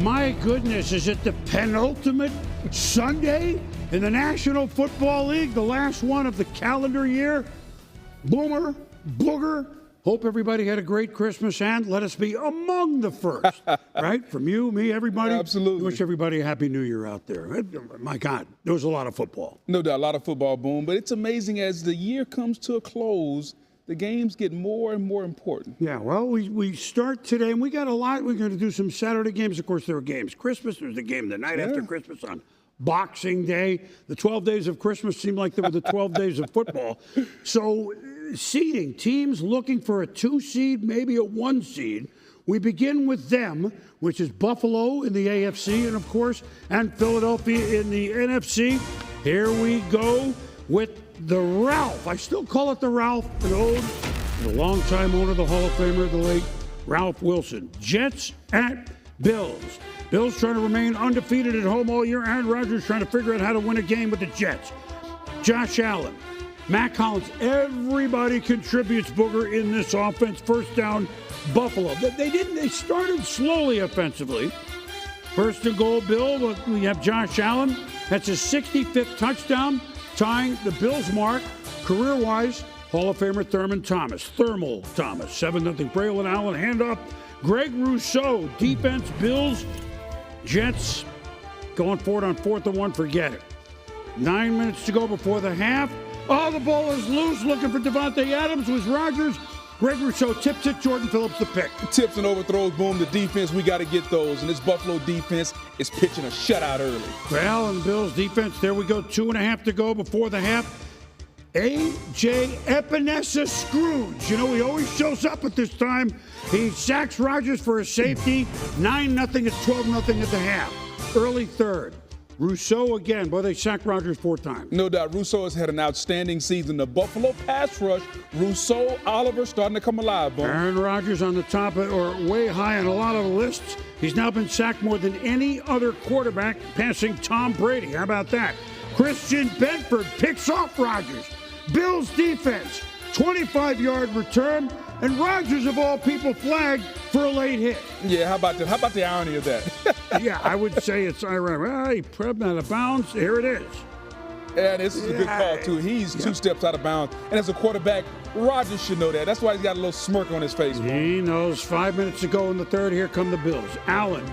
My goodness, is it the penultimate Sunday in the National Football League, the last one of the calendar year? Boomer, Booger, hope everybody had a great Christmas, and let us be among the first, right? From you, me, everybody. Absolutely. Wish everybody a Happy New Year out there. My God, there was a lot of football. No doubt, a lot of football, Boom. But it's amazing as the year comes to a close, the games get more and more important. Yeah, well, we start today, and we got a lot. We're going to do some Saturday games. Of course, there are games. Christmas, there's the game the night after Christmas on Boxing Day. The 12 days of Christmas seemed like they were the 12 days of football. So seeding, teams looking for a 2 seed, maybe a 1 seed. We begin with them, which is Buffalo in the AFC, and of course, and Philadelphia in the NFC. Here we go with the Ralph. I still call it the Ralph, the longtime owner, the Hall of Famer, the late Ralph Wilson. Jets at Bills. Bills trying to remain undefeated at home all year. Aaron Rodgers trying to figure out how to win a game with the Jets. Josh Allen, Matt Collins, everybody contributes, Booger, in this offense. First down, Buffalo. They started slowly offensively. First and goal, Bill, but we have Josh Allen. That's his 65th touchdown, tying the Bills mark, career-wise, Hall of Famer Thermal Thomas. 7-0 Braylon Allen, handoff. Greg Rousseau, defense, Bills, Jets, going for it on 4th and 1, forget it. 9 minutes to go before the half. Oh, the ball is loose, looking for Devontae Adams, was Rodgers. Greg Rousseau tips it, Jordan Phillips the pick. Tips and overthrows, Boom. The defense, we got to get those. And this Buffalo defense is pitching a shutout early. Well, and Bills defense, there we go, 2.5 to go before the half. A.J. Epinesa Scrooge. You know, he always shows up at this time. He sacks Rodgers for a safety. 9-0, it's 12-0 at the half. Early third. Rousseau again. Boy, they sacked Rodgers 4 times. No doubt. Rousseau has had an outstanding season. The Buffalo pass rush, Rousseau, Oliver starting to come alive, Boom. Aaron Rodgers on the top or way high on a lot of the lists. He's now been sacked more than any other quarterback, passing Tom Brady. How about that? Christian Benford picks off Rodgers. Bills defense, 25-yard return, and Rodgers, of all people, flagged for a late hit. Yeah, how about that? How about the irony of that? Yeah, I would say it's ironic. Well, he put him out of bounds. Here it is. And this is a good call, too. He's 2 steps out of bounds. And as a quarterback, Rodgers should know that. That's why he's got a little smirk on his face. He knows. 5 minutes to go in the third. Here come the Bills. Allen.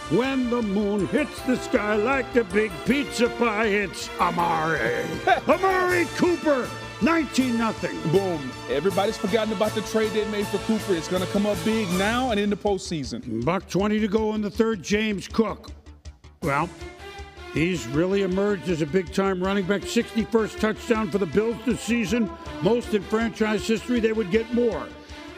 When the moon hits the sky like a big pizza pie, it's Amari. Amari Cooper, 19-0. Boom. Everybody's forgotten about the trade they made for Cooper. It's going to come up big now and in the postseason. $1:20 to go in the third. James Cook. Well, he's really emerged as a big-time running back. 61st touchdown for the Bills this season. Most in franchise history. They would get more.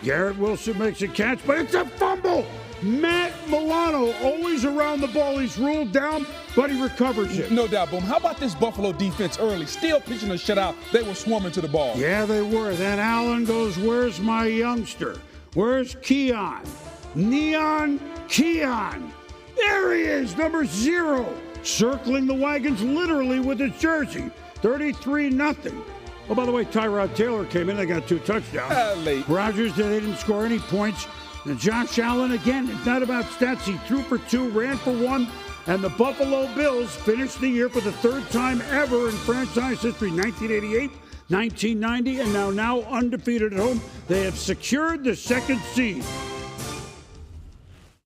Garrett Wilson makes a catch, but it's a fumble. Matt Milano, always around the ball. He's ruled down, but he recovers it. No doubt, Boom. How about this Buffalo defense early? Still pitching a shutout. They were swarming to the ball. Yeah, they were. Then Allen goes, where's my youngster? Where's Keon? Neon Keon. There he is, number 0. Circling the wagons literally with his jersey. 33-0. Oh, by the way, Tyrod Taylor came in. They got 2 touchdowns. Late. Rodgers, they didn't score any points. And Josh Allen, again, it's not about stats. He threw for 2, ran for 1. And the Buffalo Bills finished the year for the 3rd time ever in franchise history, 1988, 1990, and now undefeated at home. They have secured the 2nd seed.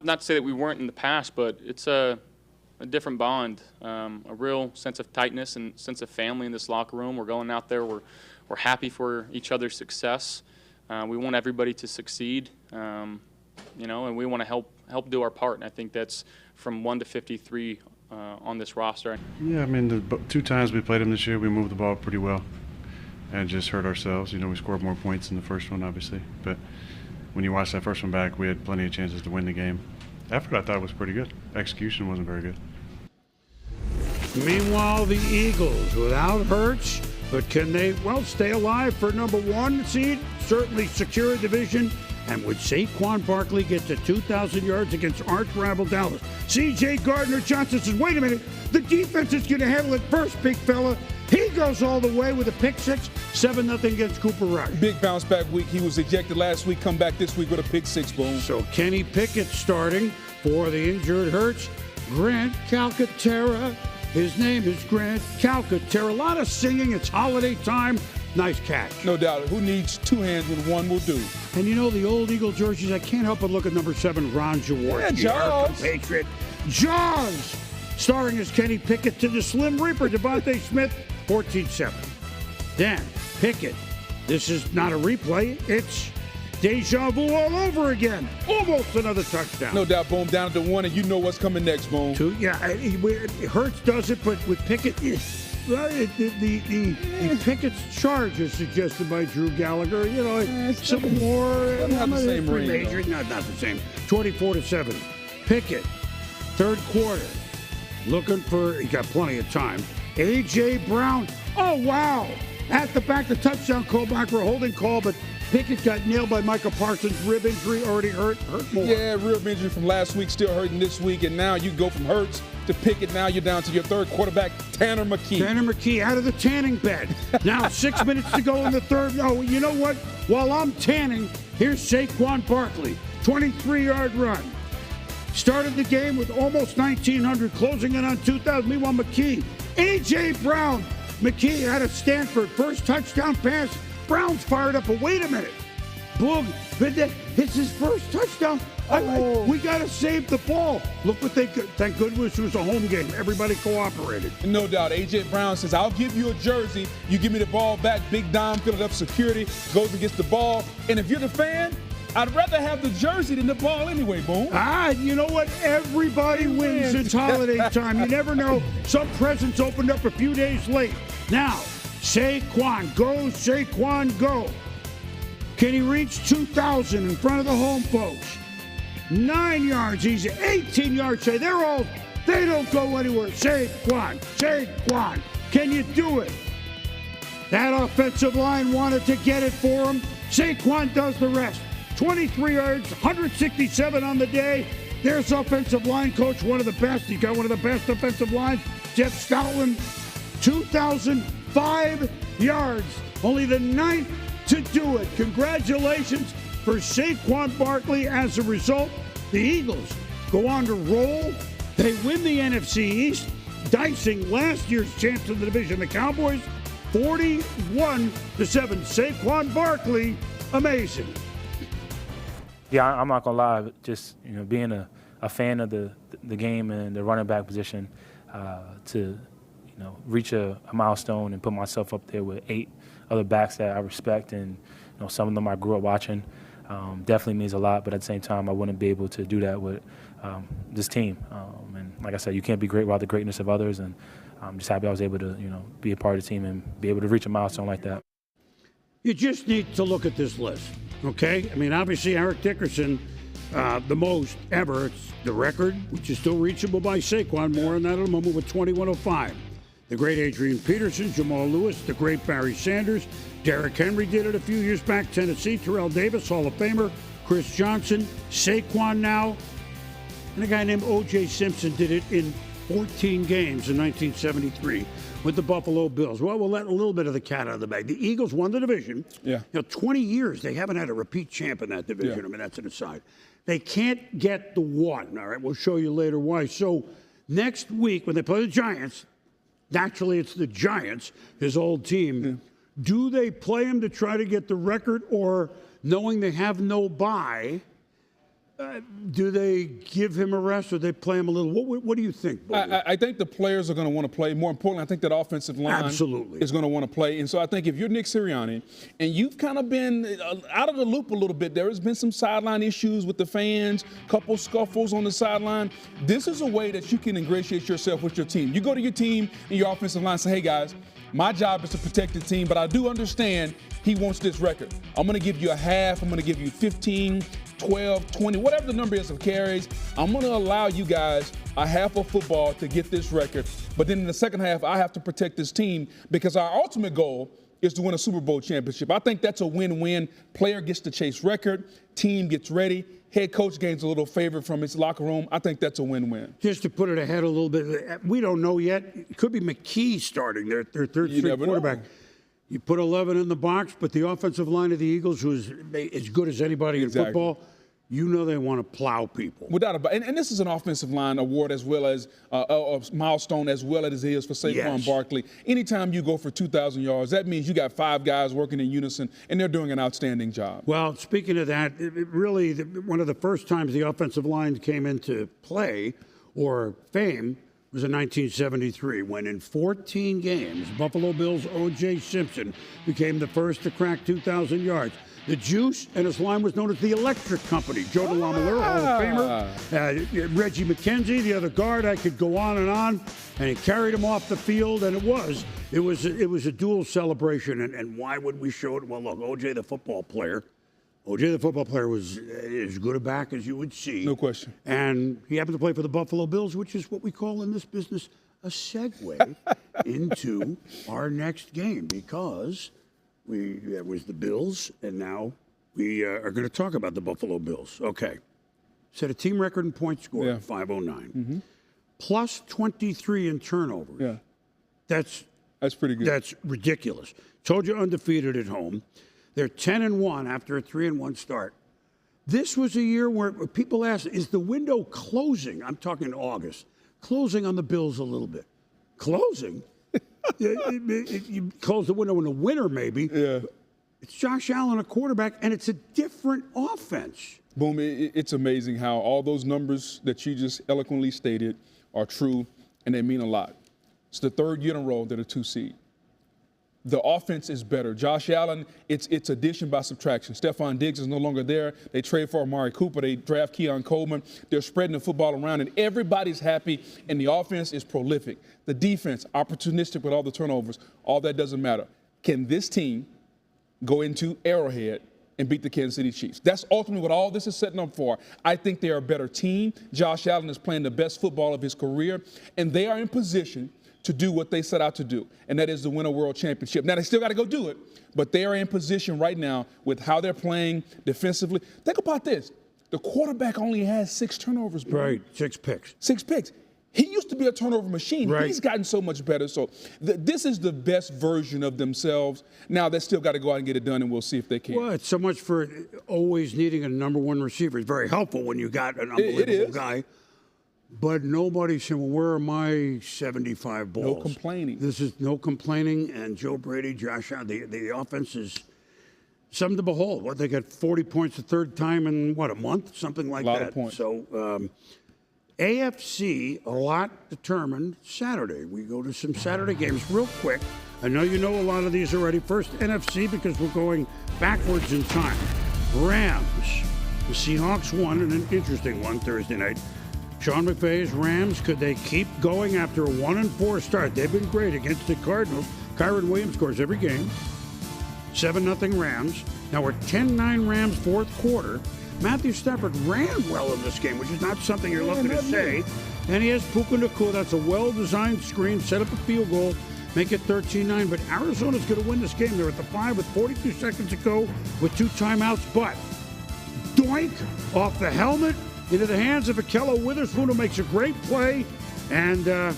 Not to say that we weren't in the past, but it's a different bond, a real sense of tightness and sense of family in this locker room. We're going out there, we're happy for each other's success. We want everybody to succeed, and we want to help do our part. And I think that's from 1 to 53 on this roster. Yeah, I mean, the 2 times we played them this year, we moved the ball pretty well and just hurt ourselves. We scored more points in the first one, obviously. But when you watch that first one back, we had plenty of chances to win the game. Effort, I thought, was pretty good. Execution wasn't very good. Meanwhile, the Eagles, without Hurts, but can they, stay alive for number 1 seed? Certainly secure a division. And would Saquon Barkley get to 2,000 yards against arch rival Dallas? C.J. Gardner-Johnson says, wait a minute, the defense is going to handle it first, big fella. He goes all the way with a pick 6, 7-0 against Cooper Rush. Big bounce back week. He was ejected last week, come back this week with a pick 6, Boom. So Kenny Pickett starting. For the injured Hurts, Grant Calcaterra. His name is Grant Calcaterra. A lot of singing. It's holiday time. Nice catch. No doubt. Who needs two hands when one will do? And you know the old Eagle jerseys, I can't help but look at number 7, Ron Jaworski. Yeah, our Jaws. compatriot. Jaws! Starring as Kenny Pickett to the Slim Reaper, Devontae Smith, 14-7. Then, Pickett. This is not a replay. It's deja vu all over again. Almost another touchdown. No doubt, Boom, down to 1, and you know what's coming next, Boom. Hurts does it, but with Pickett, the Pickett's charge is suggested by Drew Gallagher. You know, some more. Not the same ring, Not the same. 24-7. Pickett, third quarter, looking for. He got plenty of time. A.J. Brown. Oh wow! At the back, the touchdown call back for a holding call, but Pickett got nailed by Micah Parsons. Rib injury already hurt more. Yeah, rib injury from last week, still hurting this week, and now you go from Hurts to Pickett. Now you're down to your third quarterback, Tanner McKee. Tanner McKee out of the tanning bed. Now 6 minutes to go in the third. Oh, you know what? While I'm tanning, here's Saquon Barkley, 23-yard run. Started the game with almost 1,900, closing in on 2,000. Meanwhile, McKee, A.J. Brown, McKee out of Stanford, first touchdown pass. Brown's fired up, but wait a minute. Boog, it's his first touchdown. We got to save the ball. Look what they could. Thank goodness it was a home game. Everybody cooperated. No doubt. A.J. Brown says, I'll give you a jersey. You give me the ball back. Big Dom, filling up security, goes and gets the ball. And if you're the fan, I'd rather have the jersey than the ball anyway, Boom. You know what? Everybody wins. It's holiday time. You never know. Some presents opened up a few days late. Now, Saquon, go, Saquon, go. Can he reach 2,000 in front of the home folks? 9 yards, easy. 18 yards, say they don't go anywhere. Saquon, Saquon, can you do it? That offensive line wanted to get it for him. Saquon does the rest. 23 yards, 167 on the day. There's offensive line coach, one of the best. He's got one of the best offensive lines. Jeff Stoutland, 2,005 yards. Only the 9th to do it. Congratulations for Saquon Barkley. As a result, the Eagles go on to roll. They win the NFC East, dicing last year's champs in the division, the Cowboys, 41-7. Saquon Barkley, amazing. Yeah, I'm not gonna lie. Just being a fan of the game and the running back position, to reach a milestone and put myself up there with 8 other backs that I respect, and some of them I grew up watching, definitely means a lot. But at the same time, I wouldn't be able to do that with this team. And like I said, you can't be great without the greatness of others. And I'm just happy I was able to be a part of the team and be able to reach a milestone like that. You just need to look at this list, okay? I mean, obviously, Eric Dickerson, the most ever. It's the record, which is still reachable by Saquon. More on that in a moment with 21:05. The great Adrian Peterson, Jamal Lewis, the great Barry Sanders. Derrick Henry did it a few years back, Tennessee. Terrell Davis, Hall of Famer. Chris Johnson, Saquon now. And a guy named O.J. Simpson did it in 14 games in 1973 with the Buffalo Bills. Well, we'll let a little bit of the cat out of the bag. The Eagles won the division. Yeah. 20 years, they haven't had a repeat champ in that division. Yeah. I mean, that's an aside. They can't get the one, all right? We'll show you later why. So next week, when they play the Giants, naturally it's the Giants, his old team. Yeah. Do they play him to try to get the record, or knowing they have no bye, do they give him a rest, or they play him a little? What do you think? I think the players are going to want to play. More importantly, I think that offensive line Absolutely. is going to want to play. And so I think if you're Nick Sirianni and you've kind of been out of the loop a little bit, there has been some sideline issues with the fans, couple scuffles on the sideline. This is a way that you can ingratiate yourself with your team. You go to your team and your offensive line and say, hey, guys, my job is to protect the team, but I do understand he wants this record. I'm going to give you a half. I'm going to give you 15, 12, 20, whatever the number is of carries. I'm going to allow you guys a half of football to get this record. But then in the second half, I have to protect this team because our ultimate goal is to win a Super Bowl championship. I think that's a win-win. Player gets to chase record. Team gets ready. Head coach gains a little favor from his locker room. I think that's a win-win. Just to put it ahead a little bit, we don't know yet. It could be McKee starting their third string quarterback. Know. You put 11 in the box, but the offensive line of the Eagles, who is as good as anybody in football, you know they want to plow people. Without a doubt. And this is an offensive line award as well as a milestone as well as it is for Saquon Yes. Barkley. Anytime you go for 2,000 yards, that means you got 5 guys working in unison, and they're doing an outstanding job. Well, speaking of that, it really, one of the first times the offensive line came into play or fame was in 1973 when in 14 games, Buffalo Bills' O.J. Simpson became the first to crack 2,000 yards. The Juice and his line was known as the Electric Company. Joe DeLamielleure, Hall of Famer, Reggie McKenzie, the other guard. I could go on, and he carried him off the field, and it was a dual celebration. And why would we show it? Well, look, O.J. the football player was as good a back as you would see. No question. And he happened to play for the Buffalo Bills, which is what we call in this business a segue into our next game, because that was the Bills, and now we are going to talk about the Buffalo Bills. Okay. Set a team record in points scored, 509. Plus 23 in turnovers. Yeah. That's pretty good. That's ridiculous. Told you undefeated at home. They're 10-1 after a 3-1 start. This was a year where people asked, is the window closing? I'm talking August. Closing on the Bills a little bit. Closing? You close the window in the winter, maybe. Yeah. It's Josh Allen, a quarterback, and it's a different offense. Boom, it's amazing how all those numbers that you just eloquently stated are true, and they mean a lot. It's the 3rd year in a row they're a 2 seed. The offense is better. Josh Allen, it's addition by subtraction. Stephon Diggs is no longer there. They trade for Amari Cooper. They draft Keon Coleman. They're spreading the football around, and everybody's happy, and the offense is prolific. The defense, opportunistic with all the turnovers. All that doesn't matter. Can this team go into Arrowhead and beat the Kansas City Chiefs? That's ultimately what all this is setting up for. I think they are a better team. Josh Allen is playing the best football of his career, and they are in position to do what they set out to do, and that is to win a world championship. Now, they still got to go do it, but they are in position right now with how they're playing defensively. Think about this. The quarterback only has 6 turnovers, bro. Right, 6 picks. 6 picks. He used to be a turnover machine. Right. He's gotten so much better. So this is the best version of themselves. Now, they still got to go out and get it done, and we'll see if they can. Well, it's so much for always needing a number 1 receiver. It's very helpful when you got an unbelievable guy. But nobody said, well, where are my 75 balls? No complaining. This is no complaining. And Joe Brady, Josh Allen, the offense is something to behold. What, they got 40 points the 3rd time in, a month? Something like that. A lot of points. So AFC, a lot determined Saturday. We go to some Saturday games real quick. I know you know a lot of these already. First, NFC, because we're going backwards in time. Rams. The Seahawks won, and an interesting one Thursday night. Sean McVay's Rams, could they keep going after a 1-4 start? They've been great against the Cardinals. Kyron Williams scores every game. 7-0 Rams. Now we're 10-9 Rams 4th quarter. Matthew Stafford ran well in this game, which is not something you're looking to say. And he has Puka Nacua. That's a well-designed screen. Set up a field goal. Make it 13-9. But Arizona's going to win this game. They're at the 5 with 42 seconds to go with 2 timeouts. But doink off the helmet into the hands of Akello Witherspoon, who makes a great play. And the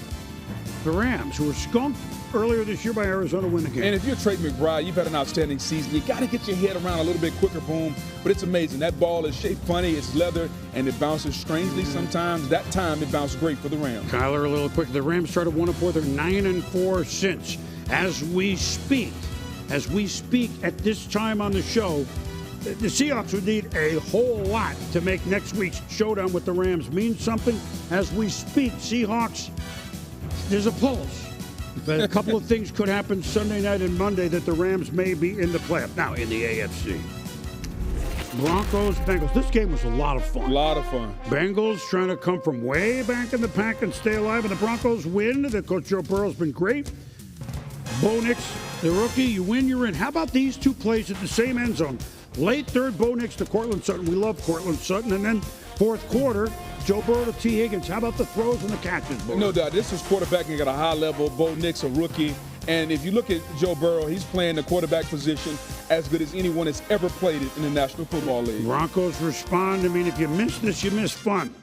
Rams, who were skunked earlier this year by Arizona, win the game. And if you're Trey McBride, you've had an outstanding season. You got to get your head around a little bit quicker, Boom. But it's amazing. That ball is shaped funny. It's leather, and it bounces strangely sometimes. That time, it bounced great for the Rams. Kyler, a little quick. The Rams started 1-4. They're 9-4 since. As we speak at this time on the show, the Seahawks would need a whole lot to make next week's showdown with the Rams mean something. As we speak, Seahawks, there's a pulse. But a couple of things could happen Sunday night and Monday that the Rams may be in the playoff. Now, in the AFC, Broncos, Bengals. This game was a lot of fun. A lot of fun. Bengals trying to come from way back in the pack and stay alive, and the Broncos win. The coach Joe Burrow's been great. Bo Nix, the rookie, you win, you're in. How about these 2 plays at the same end zone? Late 3rd, Bo Nix to Cortland Sutton. We love Cortland Sutton. And then 4th quarter, Joe Burrow to T. Higgins. How about the throws and the catches, Bo? No doubt. This is quarterbacking at a high level. Bo Nix, a rookie. And if you look at Joe Burrow, he's playing the quarterback position as good as anyone has ever played it in the National Football League. Broncos respond. I mean, if you miss this, you miss fun.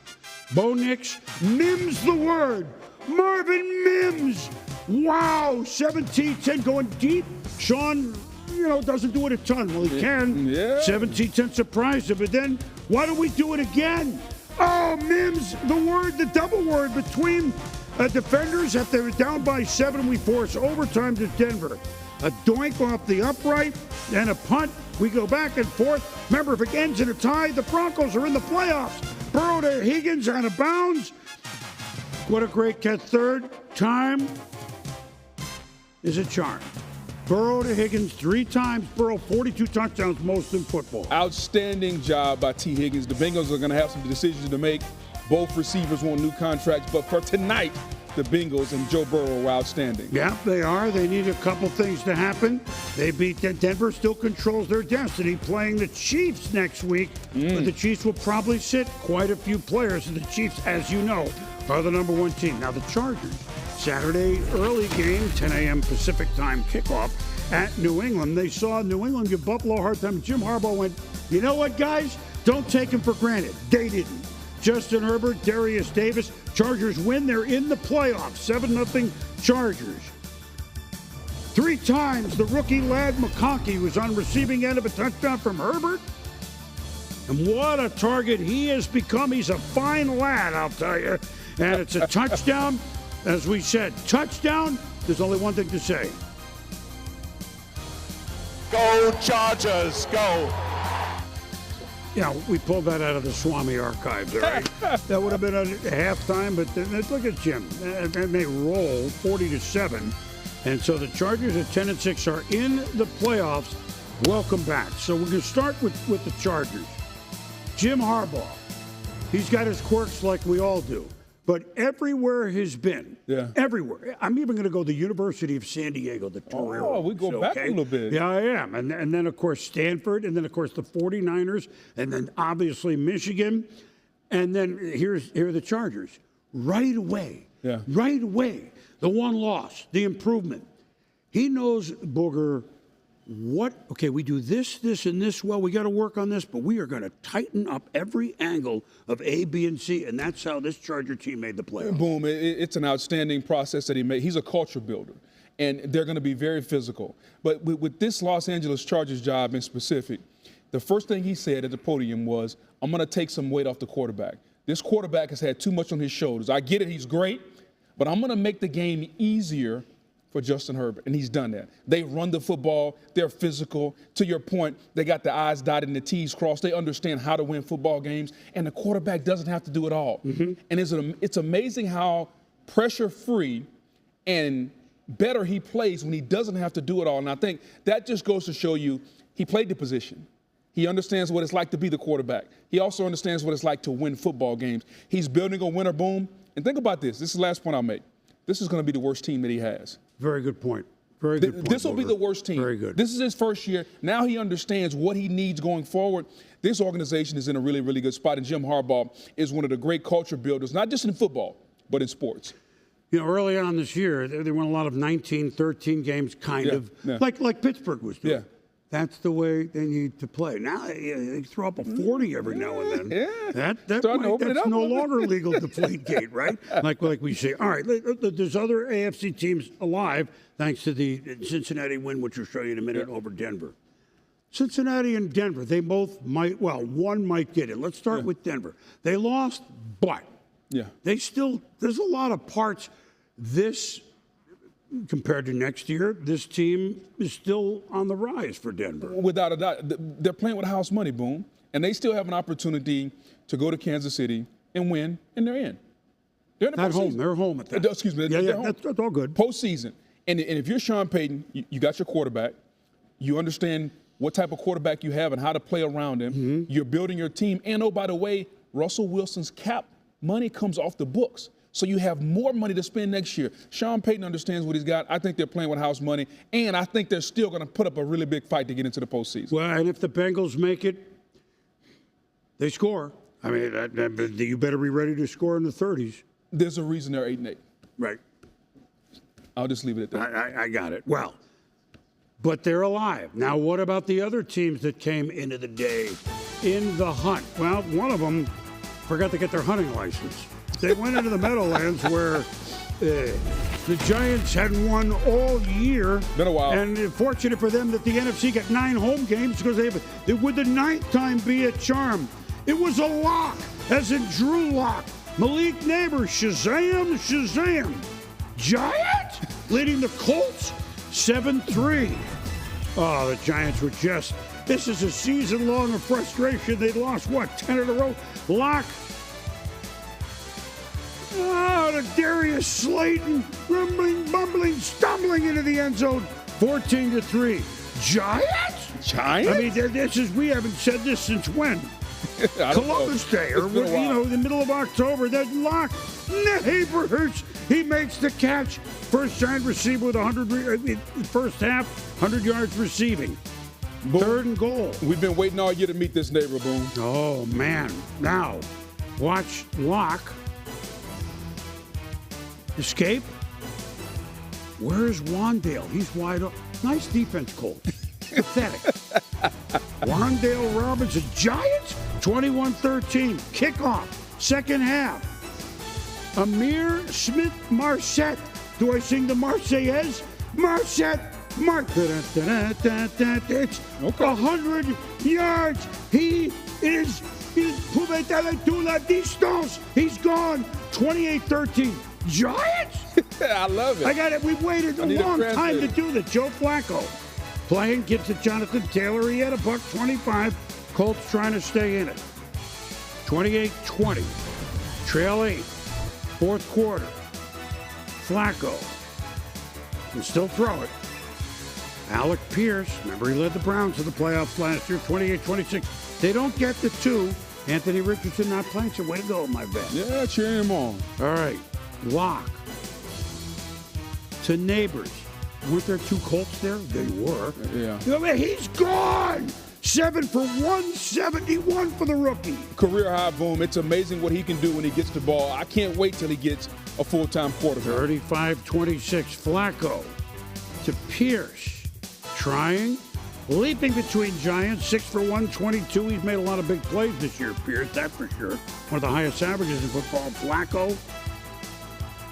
Bo Nix, Mims the word. Marvin Mims. Wow, 17-10 going deep. Sean doesn't do it a ton. Well, he can. Yeah. 17-10 surprised him. But then, why don't we do it again? Oh, Mims, the double word between defenders. If they were down by 7, we force overtime to Denver. A doink off the upright and a punt. We go back and forth. Remember, if it ends in a tie, the Broncos are in the playoffs. Burrow to Higgins out of bounds. What a great catch. Third time is a charm. Burrow to Higgins 3 times. Burrow 42 touchdowns, most in football. Outstanding job by T. Higgins. The Bengals are going to have some decisions to make. Both receivers want new contracts, but for tonight, the Bengals and Joe Burrow were outstanding. Yeah, they are. They need a couple things to happen. They beat Denver, still controls their destiny, playing the Chiefs next week. But the Chiefs will probably sit quite a few players. And the Chiefs, as you know, are the number 1 team. Now the Chargers, Saturday early game, 10 a.m. Pacific time kickoff at New England. They saw New England give Buffalo a hard time. Jim Harbaugh went, you know what, guys? Don't take them for granted. They didn't. Justin Herbert, Darius Davis. Chargers win. They're in the playoffs. 7-0 Chargers. 3 times the rookie lad McConkey was on receiving end of a touchdown from Herbert. And what a target he has become. He's a fine lad, I'll tell you. And it's a touchdown. As we said, touchdown. There's only one thing to say. Go Chargers, go. Yeah, we pulled that out of the Swami archives, all right? That would have been a halftime, but look at Jim. And they roll 40-7. And so the Chargers at 10-6 are in the playoffs. Welcome back. So we're going to start with the Chargers. Jim Harbaugh, he's got his quirks like we all do. But everywhere he's been, everywhere. I'm even going to go the University of San Diego, the Torero. Oh, we go back a little bit. Yeah, I am. And then, of course, Stanford, and then, of course, the 49ers, and then, obviously, Michigan. And then here are the Chargers. Right away, the one loss, the improvement. He knows, Booger, we do this, and this well. We got to work on this, but we are going to tighten up every angle of A, B, and C, and that's how this Charger team made the playoffs. Boom. It's an outstanding process that he made. He's a culture builder, and they're going to be very physical. But with this Los Angeles Chargers job in specific, the first thing he said at the podium was, I'm going to take some weight off the quarterback. This quarterback has had too much on his shoulders. I get it. He's great, but I'm going to make the game easier for Justin Herbert, and he's done that. They run the football. They're physical. To your point, they got the I's dotted and the T's crossed. They understand how to win football games, and the quarterback doesn't have to do it all. And it's amazing how pressure-free and better he plays when he doesn't have to do it all. And I think that just goes to show you he played the position. He understands what it's like to be the quarterback. He also understands what it's like to win football games. He's building a winner boom. And think about this. This is the last point I'll make. This is going to be the worst team that he has. Very good point. Very good point. This will be the worst team. Very good. This is his first year. Now he understands what he needs going forward. This organization is in a really, really good spot, and Jim Harbaugh is one of the great culture builders, not just in football, but in sports. Early on this year, they won a lot of 19, 13 games, kind of, like Pittsburgh was doing. Yeah. That's the way they need to play. Now they throw up a 40 every now and then. That's no longer legal deflate gate, right? Like we say. All right, there's other AFC teams alive thanks to the Cincinnati win, which we'll show you in a minute, over Denver. Cincinnati and Denver, they both one might get it. Let's start with Denver. They lost, but there's a lot of parts compared to next year, this team is still on the rise for Denver. Without a doubt. They're playing with house money, Boom, and they still have an opportunity to go to Kansas City and win, and they're in. They're in the At postseason. home. They're home at that. Excuse me. That's all good. Postseason. And if you're Sean Payton, you got your quarterback. You understand what type of quarterback you have and how to play around him. You're building your team. And, oh, by the way, Russell Wilson's cap money comes off the books. So you have more money to spend next year. Sean Payton understands what he's got. I think they're playing with house money, and I think they're still going to put up a really big fight to get into the postseason. Well, and if the Bengals make it, they score. I mean, you better be ready to score in the 30s. There's a reason they're 8-8. Right. I'll just leave it at that. I got it. Well, but they're alive. Now, what about the other teams that came into the day in the hunt? Well, one of them forgot to get their hunting license. They went into the Meadowlands where The Giants hadn't won all year. Been a while. And fortunate for them that the NFC got 9 home games because it would the 9th time be a charm. It was a lock, as in Drew Lock. Malik Neighbors, Shazam, Shazam. Giants leading the Colts 7-3. Oh, the Giants were just, this is a season long of frustration. They lost, 10 in a row? Lock. Oh, to Darius Slayton, rumbling, bumbling, stumbling into the end zone, 14-3. Giants? Giants? I mean, we haven't said this since when? Columbus Day, or the middle of October. That Lock, Neighbors, he makes the catch. First giant receiver with 100, first half, 100 yards receiving. Boom. 3rd and goal. We've been waiting all year to meet this neighbor, Boom. Oh, man. Now, watch Lock escape. Where's Wandale? He's wide open. Nice defense, Colt. Pathetic. Wandale Robinson, Giants, 21-13. Kickoff, second half. Amir Smith Marset. Do I sing the Marseillaise? Marset. It's 100 yards. He is pouvez tout la distance. He's gone. 28-13. Giants? I love it. I got it. We've waited a long time to do that. Joe Flacco playing, gets to Jonathan Taylor. He had a $125. Colts trying to stay in it. 28-20. Trail 8. Fourth quarter. Flacco can still throw it. Alec Pierce, remember he led the Browns to the playoffs last year, 28-26. They don't get the 2. Anthony Richardson not playing, so way to go, my bet. Yeah, cheer him on. All right. Lock to Neighbors. Weren't there 2 Colts there? They were. Yeah. I mean, he's gone. 7 for 171 for the rookie. Career high, Boom. It's amazing what he can do when he gets the ball. I can't wait till he gets a full-time quarterback. 35-26. Flacco to Pierce. Trying. Leaping between Giants. 6 for 122. He's made a lot of big plays this year, Pierce. That's for sure. One of the highest averages in football. Flacco.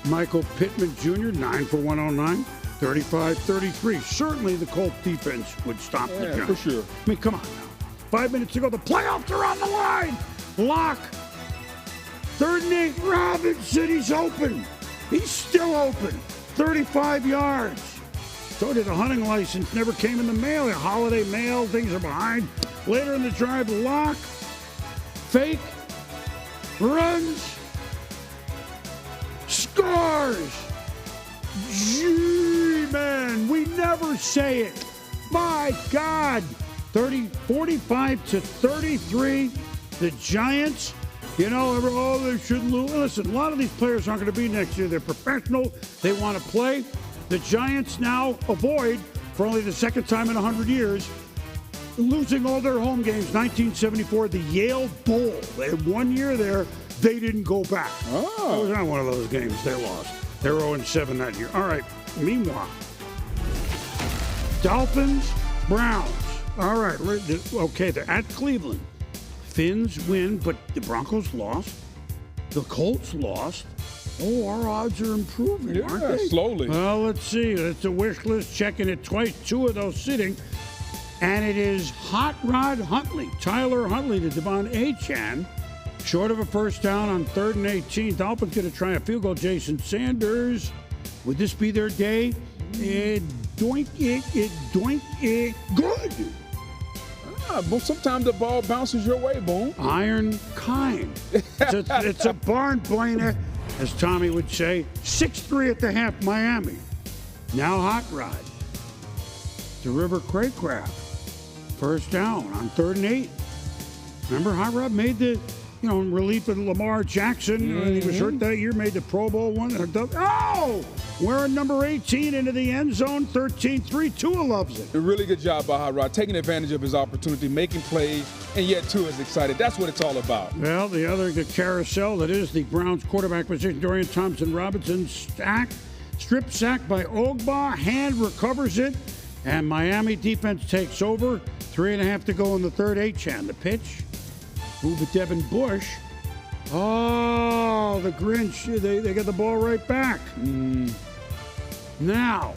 Michael Pittman Jr., 9 for 109. 35-33. Certainly the Colts defense would stop the Giants. For sure. I mean, come on now. 5 minutes ago, the playoffs are on the line. Lock. 3rd and 8. Robinson, he's open. He's still open. 35 yards. So did the hunting license. Never came in the mail. A holiday mail. Things are behind. Later in the drive, Lock. Fake. Runs. Scores. G-man, we never say it. My God. 45-33. The Giants, they shouldn't lose. Listen, a lot of these players aren't going to be next year. They're professional. They want to play. The Giants now avoid, for only the second time in 100 years, losing all their home games. 1974, the Yale Bowl. They had 1 year there. They didn't go back. Oh. It was not one of those games they lost. They were 0-7 that year. All right. Meanwhile, Dolphins, Browns. All right. Okay, they're at Cleveland. Finns win, but the Broncos lost. The Colts lost. Oh, our odds are improving, aren't they? Slowly. Well, let's see. It's a wish list, checking it twice. 2 of those sitting. And it is Hot Rod Huntley, Tyler Huntley to Devon Achane. Short of a first down on 3rd and 18. Dolphins going to try a field goal. Jason Sanders. Would this be their day? Doink it. Good. Well, sometimes the ball bounces your way, Boom. Iron kind. It's a barn blainer, as Tommy would say. 6-3 at the half, Miami. Now Hot Rod to River Craycraft. First down on 3rd and 8. Remember, Hot Rod made the relief of Lamar Jackson. When he was hurt that year, made the Pro Bowl one. Oh! Wearing number 18 into the end zone, 13-3. Tua loves it. A really good job by Hot Rod, taking advantage of his opportunity, making plays, and yet Tua is excited. That's what it's all about. Well, the carousel that is the Browns quarterback position, Dorian Thompson-Robinson, strip sack by Ogba, hand recovers it, and Miami defense takes over. 3.5 to go in the third. Achane, the pitch. Move it, Devin Bush. Oh, the Grinch. They got the ball right back. Now,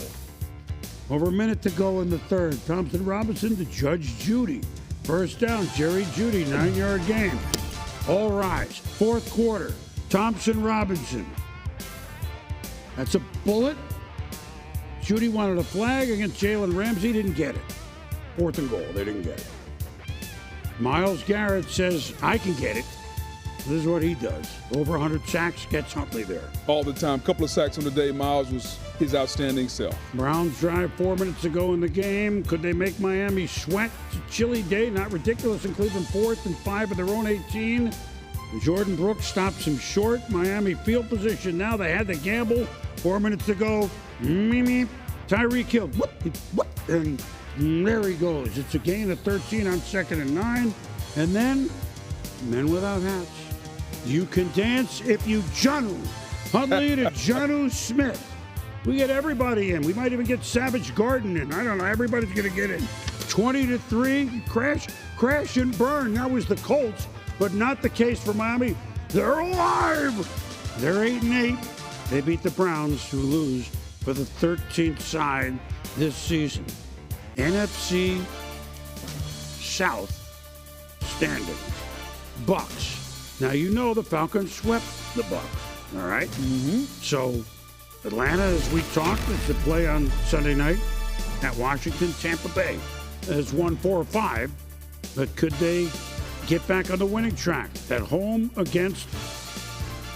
over a minute to go in the third. Thompson Robinson to Judge Judy. First down, Jerry Judy, 9-yard gain. All rise. Fourth quarter, Thompson Robinson. That's a bullet. Judy wanted a flag against Jalen Ramsey, didn't get it. 4th and goal, they didn't get it. Myles Garrett says, I can get it. This is what he does. Over 100 sacks, gets Huntley there. All the time. Couple of sacks on the day. Miles was his outstanding self. Browns drive 4 minutes to go in the game. Could they make Miami sweat? It's a chilly day, not ridiculous in Cleveland. 4th and 5 of their own 18. Jordan Brooks stops him short. Miami field position now. They had the gamble. 4 minutes to go. Tyreek Hill. And there he goes. It's a gain of 13 on 2nd and 9. And then, men without hats. You can dance if you Jonnu. Huntley to Jonnu Smith. We get everybody in. We might even get Savage Garden in. I don't know. Everybody's going to get in. 20-3. Crash and burn. That was the Colts, but not the case for Miami. They're alive. They're 8-8. They beat the Browns, who lose for the 13th side this season. NFC South standings. Bucks. Now, you know the Falcons swept the Bucks, all right? So, Atlanta, as we talked, is to play on Sunday night at Washington. Tampa Bay has won 4 or 5, but could they get back on the winning track at home against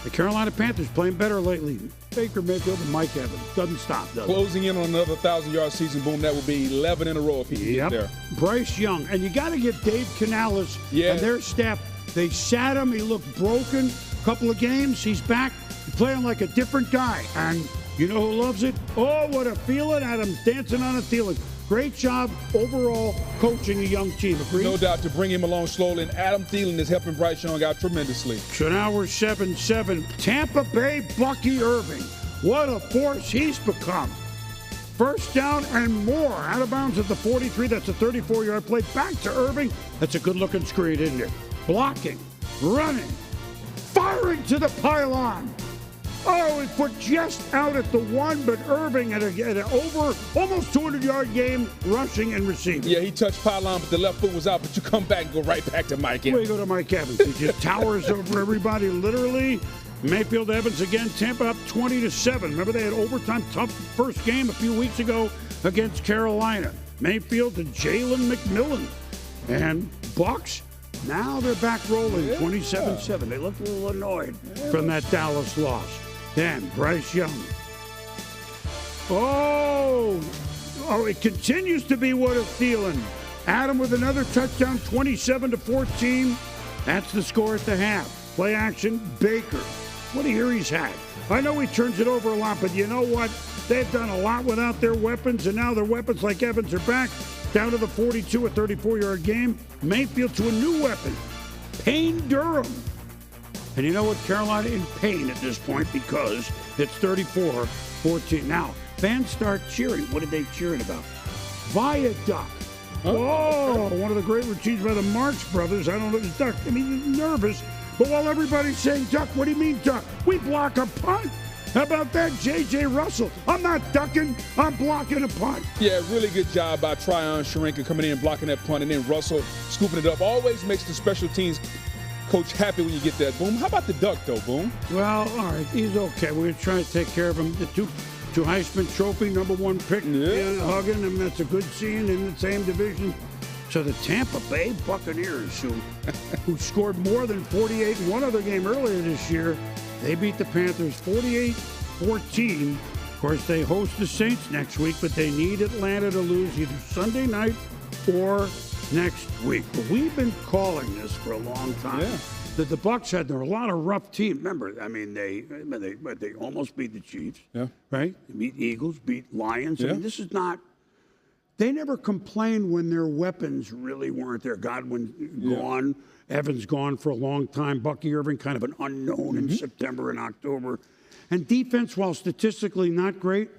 the Carolina Panthers, playing better lately? Baker Mayfield and Mike Evans. Doesn't stop, does it? Closing in on another 1,000-yard season, boom. That would be 11 in a row if he can get there. Bryce Young. And you got to get Dave Canales Yeah. and their staff. They sat him. He looked broken. Couple of games. He's back playing like a different guy. And you know who loves it? Oh, what a feeling. Adam's dancing on a feeling. Great job overall coaching a young team. Agreed? No doubt to bring him along slowly. And Adam Thielen is helping Bryce Young out tremendously. So now we're 7-7. Tampa Bay, Bucky Irving. What a force he's become. First down and more. Out of bounds at the 43. That's a 34-yard play. Back to Irving. That's a good-looking screen, isn't it? Blocking, running, firing to the pylon. Oh, it put just out at the 1, but Irving had an over almost 200-yard game rushing and receiving. Yeah, he touched pylon, but the left foot was out. But you come back and go right back to Mike Evans. Way to go to Mike Evans. He just towers over everybody, literally. Mayfield Evans again. Tampa up 20-7. Remember they had overtime tough first game a few weeks ago against Carolina. Mayfield to Jalen McMillan. And Bucks, now they're back rolling, 27-7. They looked a little annoyed from that Dallas loss. Then Bryce Young. Oh, it continues to be what a feeling. Adam with another touchdown, 27-14. That's the score at the half. Play action, Baker. What a year he's had. I know he turns it over a lot, but you know what? They've done a lot without their weapons, and now their weapons like Evans are back. Down to the 42, a 34-yard game. Mayfield to a new weapon, Payne Durham. And you know what? Carolina in pain at this point because it's 34-14. Now, fans start cheering. What are they cheering about? Viaduct. Oh, one of the great routines by the Marx Brothers. I don't know the duck. I mean, he's nervous. But while everybody's saying duck, what do you mean duck? We block a punt. How about that, J.J. Russell? I'm not ducking, I'm blocking a punt. Yeah, really good job by Tryon Sharenka coming in and blocking that punt, and then Russell scooping it up. Always makes the special teams coach happy when you get that, Boom. How about the duck, though, Boom? Well, all right, he's okay. We're going to try to take care of him. The two Heisman Trophy, #1 pick, hugging him. That's a good scene in the same division. So the Tampa Bay Buccaneers, who scored more than 48 in one other game earlier this year, they beat the Panthers 48-14. Of course, they host the Saints next week, but they need Atlanta to lose either Sunday night or next week. But we've been calling this for a long time. Yeah. That the Bucs had a lot of rough teams. Remember, I mean, they almost beat the Chiefs. Yeah. Right? They beat Eagles, beat Lions. Yeah. I mean, this is not. They never complained when their weapons really weren't there. Godwin gone, Evans gone for a long time. Bucky Irving kind of an unknown in September and October. And defense, while statistically not great,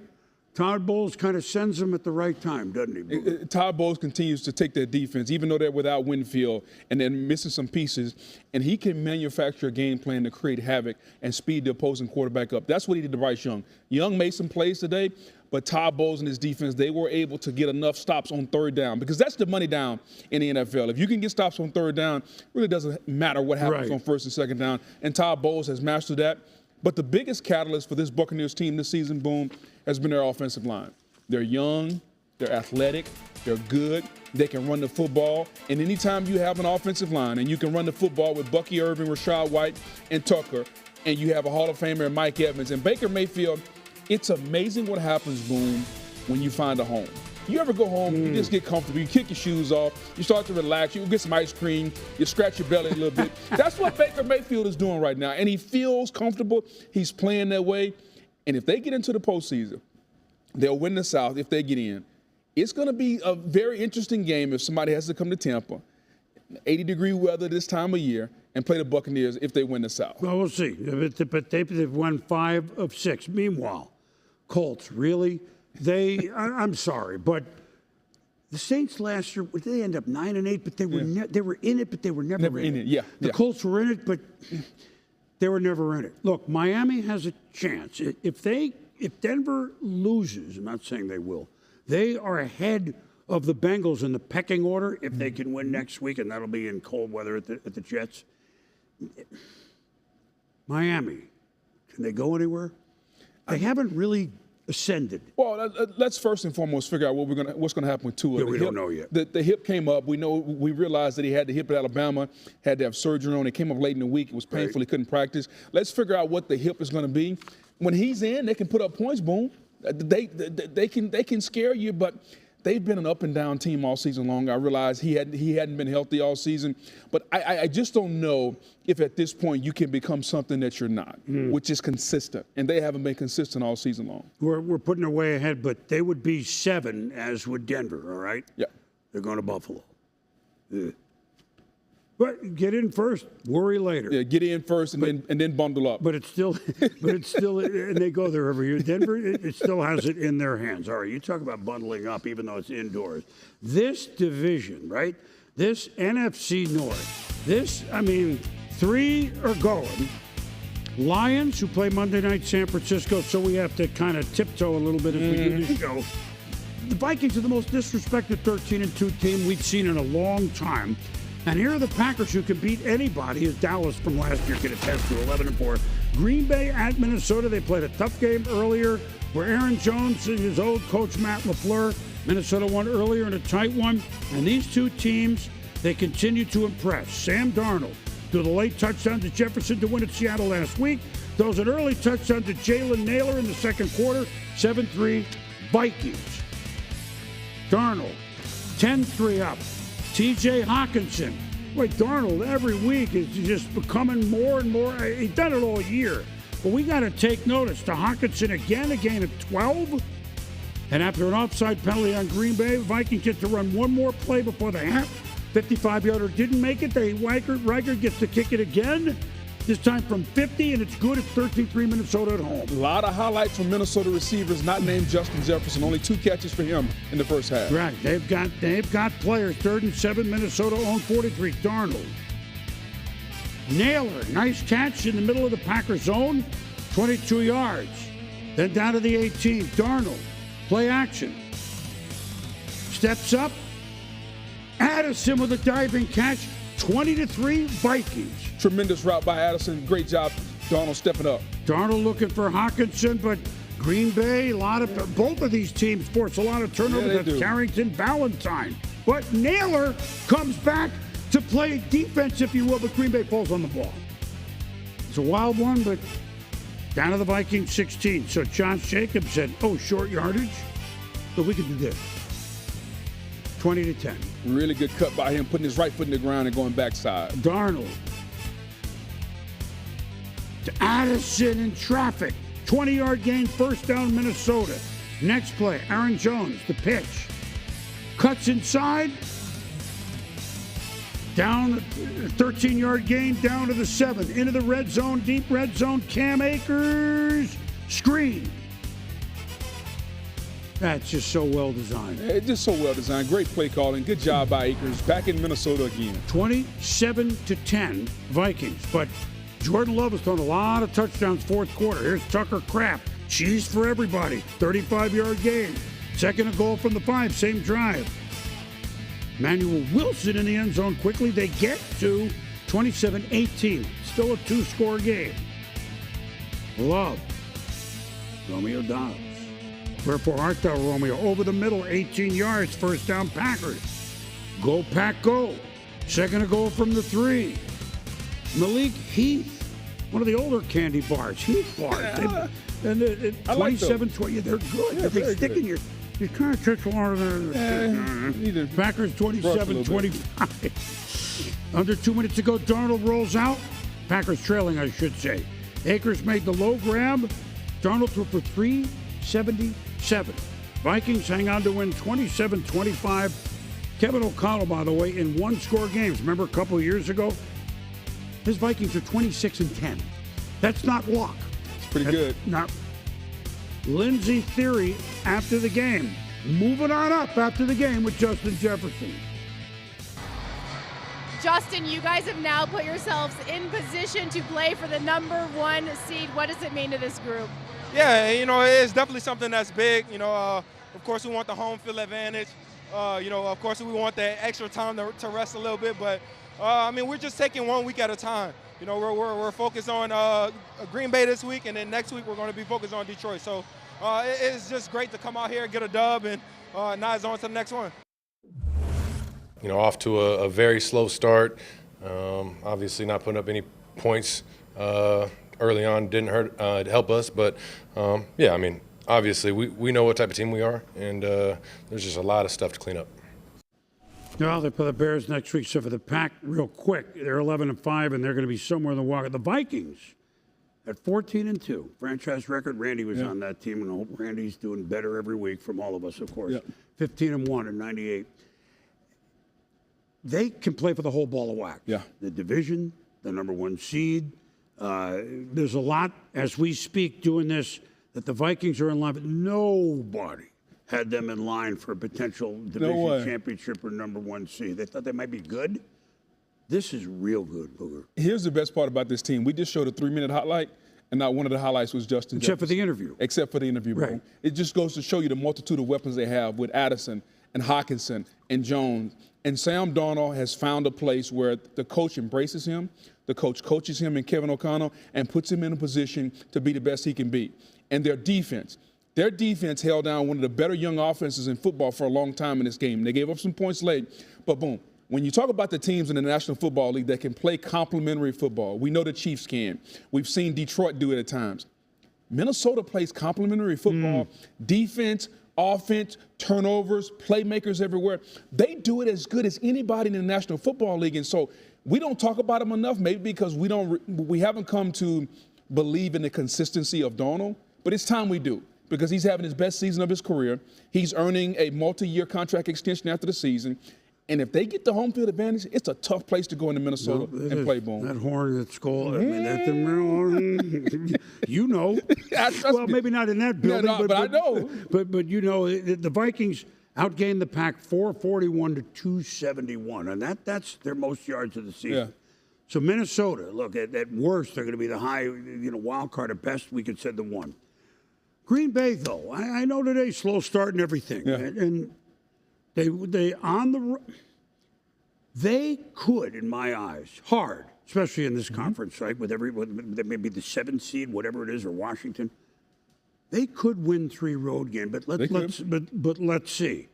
Todd Bowles kind of sends them at the right time, doesn't he, Boo? Todd Bowles continues to take their defense, even though they're without Winfield and then missing some pieces, and he can manufacture a game plan to create havoc and speed the opposing quarterback up. That's what he did to Bryce Young. Young made some plays today, but Todd Bowles and his defense, they were able to get enough stops on third down, because that's the money down in the NFL. If you can get stops on third down, it really doesn't matter what happens on first and second down, and Todd Bowles has mastered that. But the biggest catalyst for this Buccaneers team this season, Boom, has been their offensive line. They're young, they're athletic, they're good, they can run the football. And anytime you have an offensive line and you can run the football with Bucky Irving, Rashad White, and Tucker, and you have a Hall of Famer in Mike Evans and Baker Mayfield, it's amazing what happens, Boom, when you find a home. You ever go home, you just get comfortable, you kick your shoes off, you start to relax, you get some ice cream, you scratch your belly a little bit. That's what Baker Mayfield is doing right now, and he feels comfortable. He's playing that way. And if they get into the postseason, they'll win the South if they get in. It's going to be a very interesting game if somebody has to come to Tampa, 80-degree weather this time of year, and play the Buccaneers if they win the South. Well, we'll see. But they've won 5 of 6. Meanwhile, Colts, really? I'm sorry, but the Saints last year, they end up 9-8, but they were they were in it, but they were never in it. Yeah, the Colts were in it, but they were never in it. Look, Miami has a chance. If Denver loses, I'm not saying they will, they are ahead of the Bengals in the pecking order if they can win next week, and that'll be in cold weather at the Jets. Miami, can they go anywhere? They haven't really ascended. Well, let's first and foremost figure out what's going to happen with Tua. Yeah, we don't know yet. The hip came up. We realized that he had the hip at Alabama, had to have surgery on it. Came up late in the week. It was painful. He couldn't practice. Let's figure out what the hip is going to be. When he's in, they can put up points. Boom. They can scare you, but they've been an up and down team all season long. I realize he hadn't been healthy all season, but I just don't know if at this point you can become something that you're not, which is consistent, and they haven't been consistent all season long. We're putting their way ahead, but they would be 7, as would Denver. All right. Yeah. They're going to Buffalo. Yeah. But get in first, worry later. Yeah, get in first and then bundle up. But it's still, and they go there every year. Denver, it still has it in their hands. All right, you talk about bundling up, even though it's indoors. This division, right? This NFC North. 3 are going. Lions, who play Monday night, San Francisco, so we have to kind of tiptoe a little bit as we do this show. The Vikings are the most disrespected 13-2 team we've seen in a long time. And here are the Packers, who can beat anybody, as Dallas from last year can attest to, 11-4. Green Bay at Minnesota. They played a tough game earlier where Aaron Jones and his old coach Matt LaFleur. Minnesota won earlier in a tight one. And these two teams, they continue to impress. Sam Darnold threw the late touchdown to Jefferson to win at Seattle last week. Throws an early touchdown to Jalen Naylor in the second quarter. 7-3 Vikings. Darnold, 10-3 up. T.J. Hockenson. Wait, Darnold every week is just becoming more and more. He's done it all year. But we got to take notice to Hockenson again, a gain of 12. And after an offside penalty on Green Bay, Vikings get to run one more play before the half. 55-yarder didn't make it. Riker gets to kick it again. This time from 50, and it's good. It's 13-3 Minnesota at home. A lot of highlights from Minnesota receivers not named Justin Jefferson. Only 2 catches for him in the first half. Right. They've got players. 3rd and 7, Minnesota on 43. Darnold. Naylor, nice catch in the middle of the Packers zone. 22 yards. Then down to the 18. Darnold. Play action. Steps up. Addison with a diving catch. 20-3 Vikings. Tremendous route by Addison. Great job, Darnold stepping up. Darnold looking for Hockenson, but Green Bay, both of these teams force a lot of turnovers. Yeah, That's Carrington, Valentine. But Naylor comes back to play defense, if you will, but Green Bay falls on the ball. It's a wild one, but down to the Vikings 16. So Josh Jacobs said, short yardage, but we can do this. 20-10. Really good cut by him, putting his right foot in the ground and going backside. Darnold. To Addison in traffic. 20-yard gain, first down, Minnesota. Next play, Aaron Jones, the pitch. Cuts inside. Down, 13-yard gain, down to the 7. Into the red zone, deep red zone. Cam Akers, screen. That's just so well designed. It's just so well designed. Great play calling. Good job by Akers. Back in Minnesota again. 27-10 Vikings. But Jordan Love has thrown a lot of touchdowns fourth quarter. Here's Tucker Kraft. Cheese for everybody. 35-yard gain. Second and goal from the 5, same drive. Manuel Wilson in the end zone quickly. They get to 27-18. Still a 2-score game. Love. Romeo Dobbs. Wherefore art thou, Romeo? Over the middle, 18 yards. First down, Packers. Go, Pack, go. Second and goal from the 3. Malik Heath. One of the older candy bars. Heath bars. And 27-20. They're good. Yeah, they stick in your... You kind of touch water there. Packers 27-25. Under 2 minutes to go, Darnold rolls out. Packers trailing, I should say. Akers made the low grab. Darnold threw for 377. Vikings hang on to win 27-25. Kevin O'Connell, by the way, in 1-score games. Remember a couple of years ago? His Vikings are 26-10. That's not luck. It's pretty good. Not Lindsey Theory after the game. Moving on up after the game with Justin Jefferson. Justin, you guys have now put yourselves in position to play for the #1 seed. What does it mean to this group? Yeah, it's definitely something that's big. Of course, we want the home field advantage. Of course, we want that extra time to rest a little bit. But, we're just taking 1 week at a time. We're focused on Green Bay this week, and then next week we're going to be focused on Detroit. So it's just great to come out here, get a dub, and now it's on to the next one. Off to a very slow start. Obviously not putting up any points early on didn't help us. But, obviously we know what type of team we are, and there's just a lot of stuff to clean up. Well, they play the Bears next week. So for the Pack, real quick, they're 11-5, and they're going to be somewhere in the walk. The Vikings at 14-2, franchise record. Randy was on that team, and I hope Randy's doing better every week from all of us, of course. 15-1 in '98. They can play for the whole ball of wax. Yeah. The division, the #1 seed. There's a lot as we speak doing this that the Vikings are in line. But nobody had them in line for a potential division championship or #1 seed. They thought they might be good. This is real good, Booger. Here's the best part about this team. We just showed a 3-minute highlight, and not one of the highlights was Justin Jefferson. Except for the interview. Except for the interview, bro. Right. It just goes to show you the multitude of weapons they have with Addison and Hockenson and Jones. And Sam Darnold has found a place where the coach embraces him, the coach coaches him in Kevin O'Connell, and puts him in a position to be the best he can be. And their defense held down one of the better young offenses in football for a long time in this game. They gave up some points late, but boom. When you talk about the teams in the National Football League that can play complementary football, we know the Chiefs can. We've seen Detroit do it at times. Minnesota plays complementary football, defense, offense, turnovers, playmakers everywhere. They do it as good as anybody in the National Football League. And so we don't talk about them enough, maybe because we haven't come to believe in the consistency of Darnold, but it's time we do because he's having his best season of his career. He's earning a multi-year contract extension after the season. And if they get the home field advantage, it's a tough place to go into Minnesota and play Boone. That horn, that skull, I mean, that's the real, you know. Well, maybe not in that building, but I know. But you know, the Vikings outgained the Pack 441 to 271, and that's their most yards of the season. Yeah. So Minnesota, look, at worst, they're going to be the high, wild card. At best, we could say the 1. Green Bay, though, I know today, slow start and everything, and they could, in my eyes, hard, especially in this conference, right? With maybe the 7th seed, whatever it is, or Washington, they could win 3 road games. But let's see.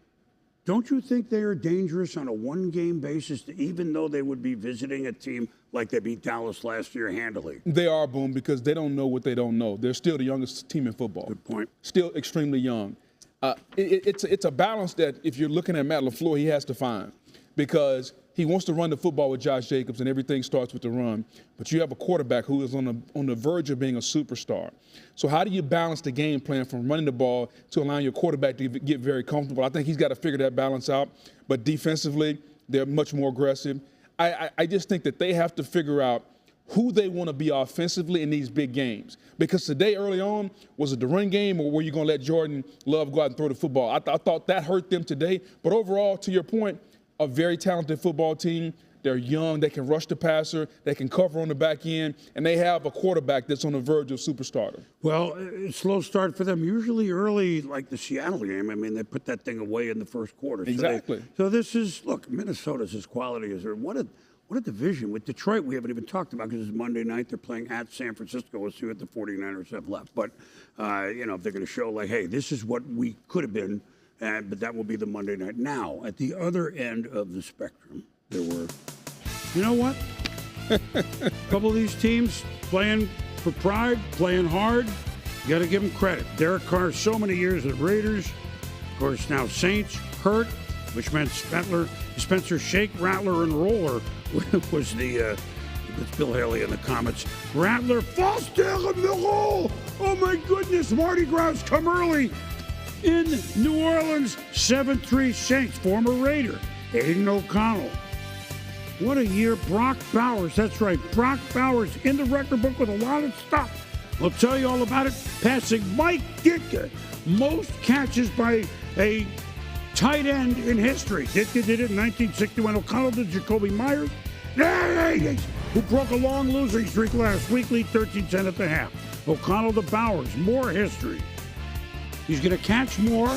Don't you think they are dangerous on a 1-game basis, even though they would be visiting a team like they beat Dallas last year handily? They are, Boone, because they don't know what they don't know. They're still the youngest team in football. Good point. Still extremely young. It's a balance that if you're looking at Matt LaFleur, he has to find because he wants to run the football with Josh Jacobs and everything starts with the run. But you have a quarterback who is on the verge of being a superstar. So how do you balance the game plan from running the ball to allowing your quarterback to get very comfortable? I think he's got to figure that balance out. But defensively, they're much more aggressive. I just think that they have to figure out who they want to be offensively in these big games. Because today, early on, was it the run game or were you going to let Jordan Love go out and throw the football? I thought that hurt them today. But overall, to your point, a very talented football team. They're young. They can rush the passer. They can cover on the back end. And they have a quarterback that's on the verge of superstardom. Well, slow start for them. Usually early, like the Seattle game, I mean, they put that thing away in the first quarter. Exactly. So this is, look, Minnesota's as quality as there. What a division. With Detroit, we haven't even talked about because it's Monday night. They're playing at San Francisco. We'll see what the 49ers have left. But, you know, if they're going to show, like, hey, this is what we could have been, but that will be the Monday night. Now, at the other end of the spectrum, there were, you know what? A couple of these teams playing for pride, playing hard. You got to give them credit. Derek Carr, so many years at Raiders. Of course, now Saints, hurt, which meant Spencer Shake, Rattler, and Roller was the, it's Bill Haley in the comments. Rattler falls down in the hole. Oh, my goodness. Mardi Gras come early in New Orleans. 7-3 Saints, former Raider. Aiden O'Connell. What a year. Brock Bowers, that's right. Brock Bowers in the record book with a lot of stuff. I'll tell you all about it. Passing Mike Ditka. Most catches by a tight end in history. Ditka did it in 1961. O'Connell did Jacoby Myers, who broke a long losing streak last week, lead 13-10 at the half. O'Connell to Bowers, more history. He's going to catch more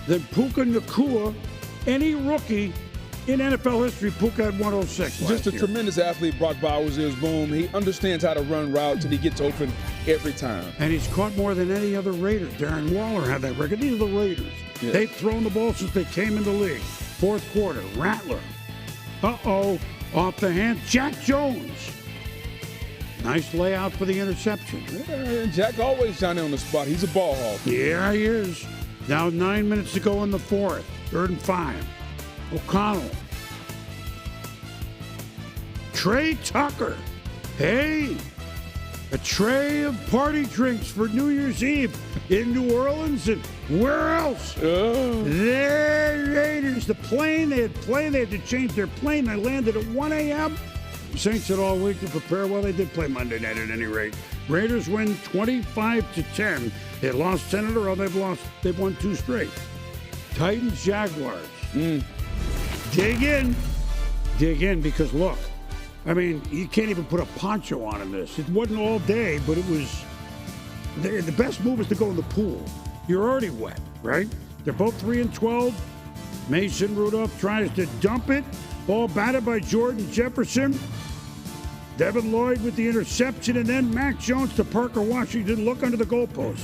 than Puka Nacua, any rookie in NFL history. Puka had 106 Just a year. tremendous athlete, Brock Bowers is. Boom. He understands how to run routes, and he gets open every time. And he's caught more than any other Raider. Darren Waller had that record. These are the Raiders. Yes. They've thrown the ball since they came in the league. Fourth quarter, Rattler. Off the hand, Jack Jones. Nice layout for the interception. Yeah, Jack always Johnny on the spot. He's a ball hawk. Yeah, he is. Now 9 minutes to go in the fourth. 3rd and 5. O'Connell. Trey Tucker. Hey, a tray of party drinks for New Year's Eve in New Orleans and where else? Oh. The Raiders. The plane, they had to change their plane. They landed at 1 a.m. Saints had all week to prepare. Well, they did play Monday night at any rate. Raiders win 25-10. They lost 10 in a row. They've won 2 straight. Titans, Jaguars. Dig in because look, I mean, you can't even put a poncho on in this. It wasn't all day, but it was, the best move is to go in the pool. You're already wet, right? They're both 3-12. Mason Rudolph tries to dump it. Ball batted by Jordan Jefferson. Devin Lloyd with the interception, and then Mac Jones to Parker Washington. Look under the goalpost.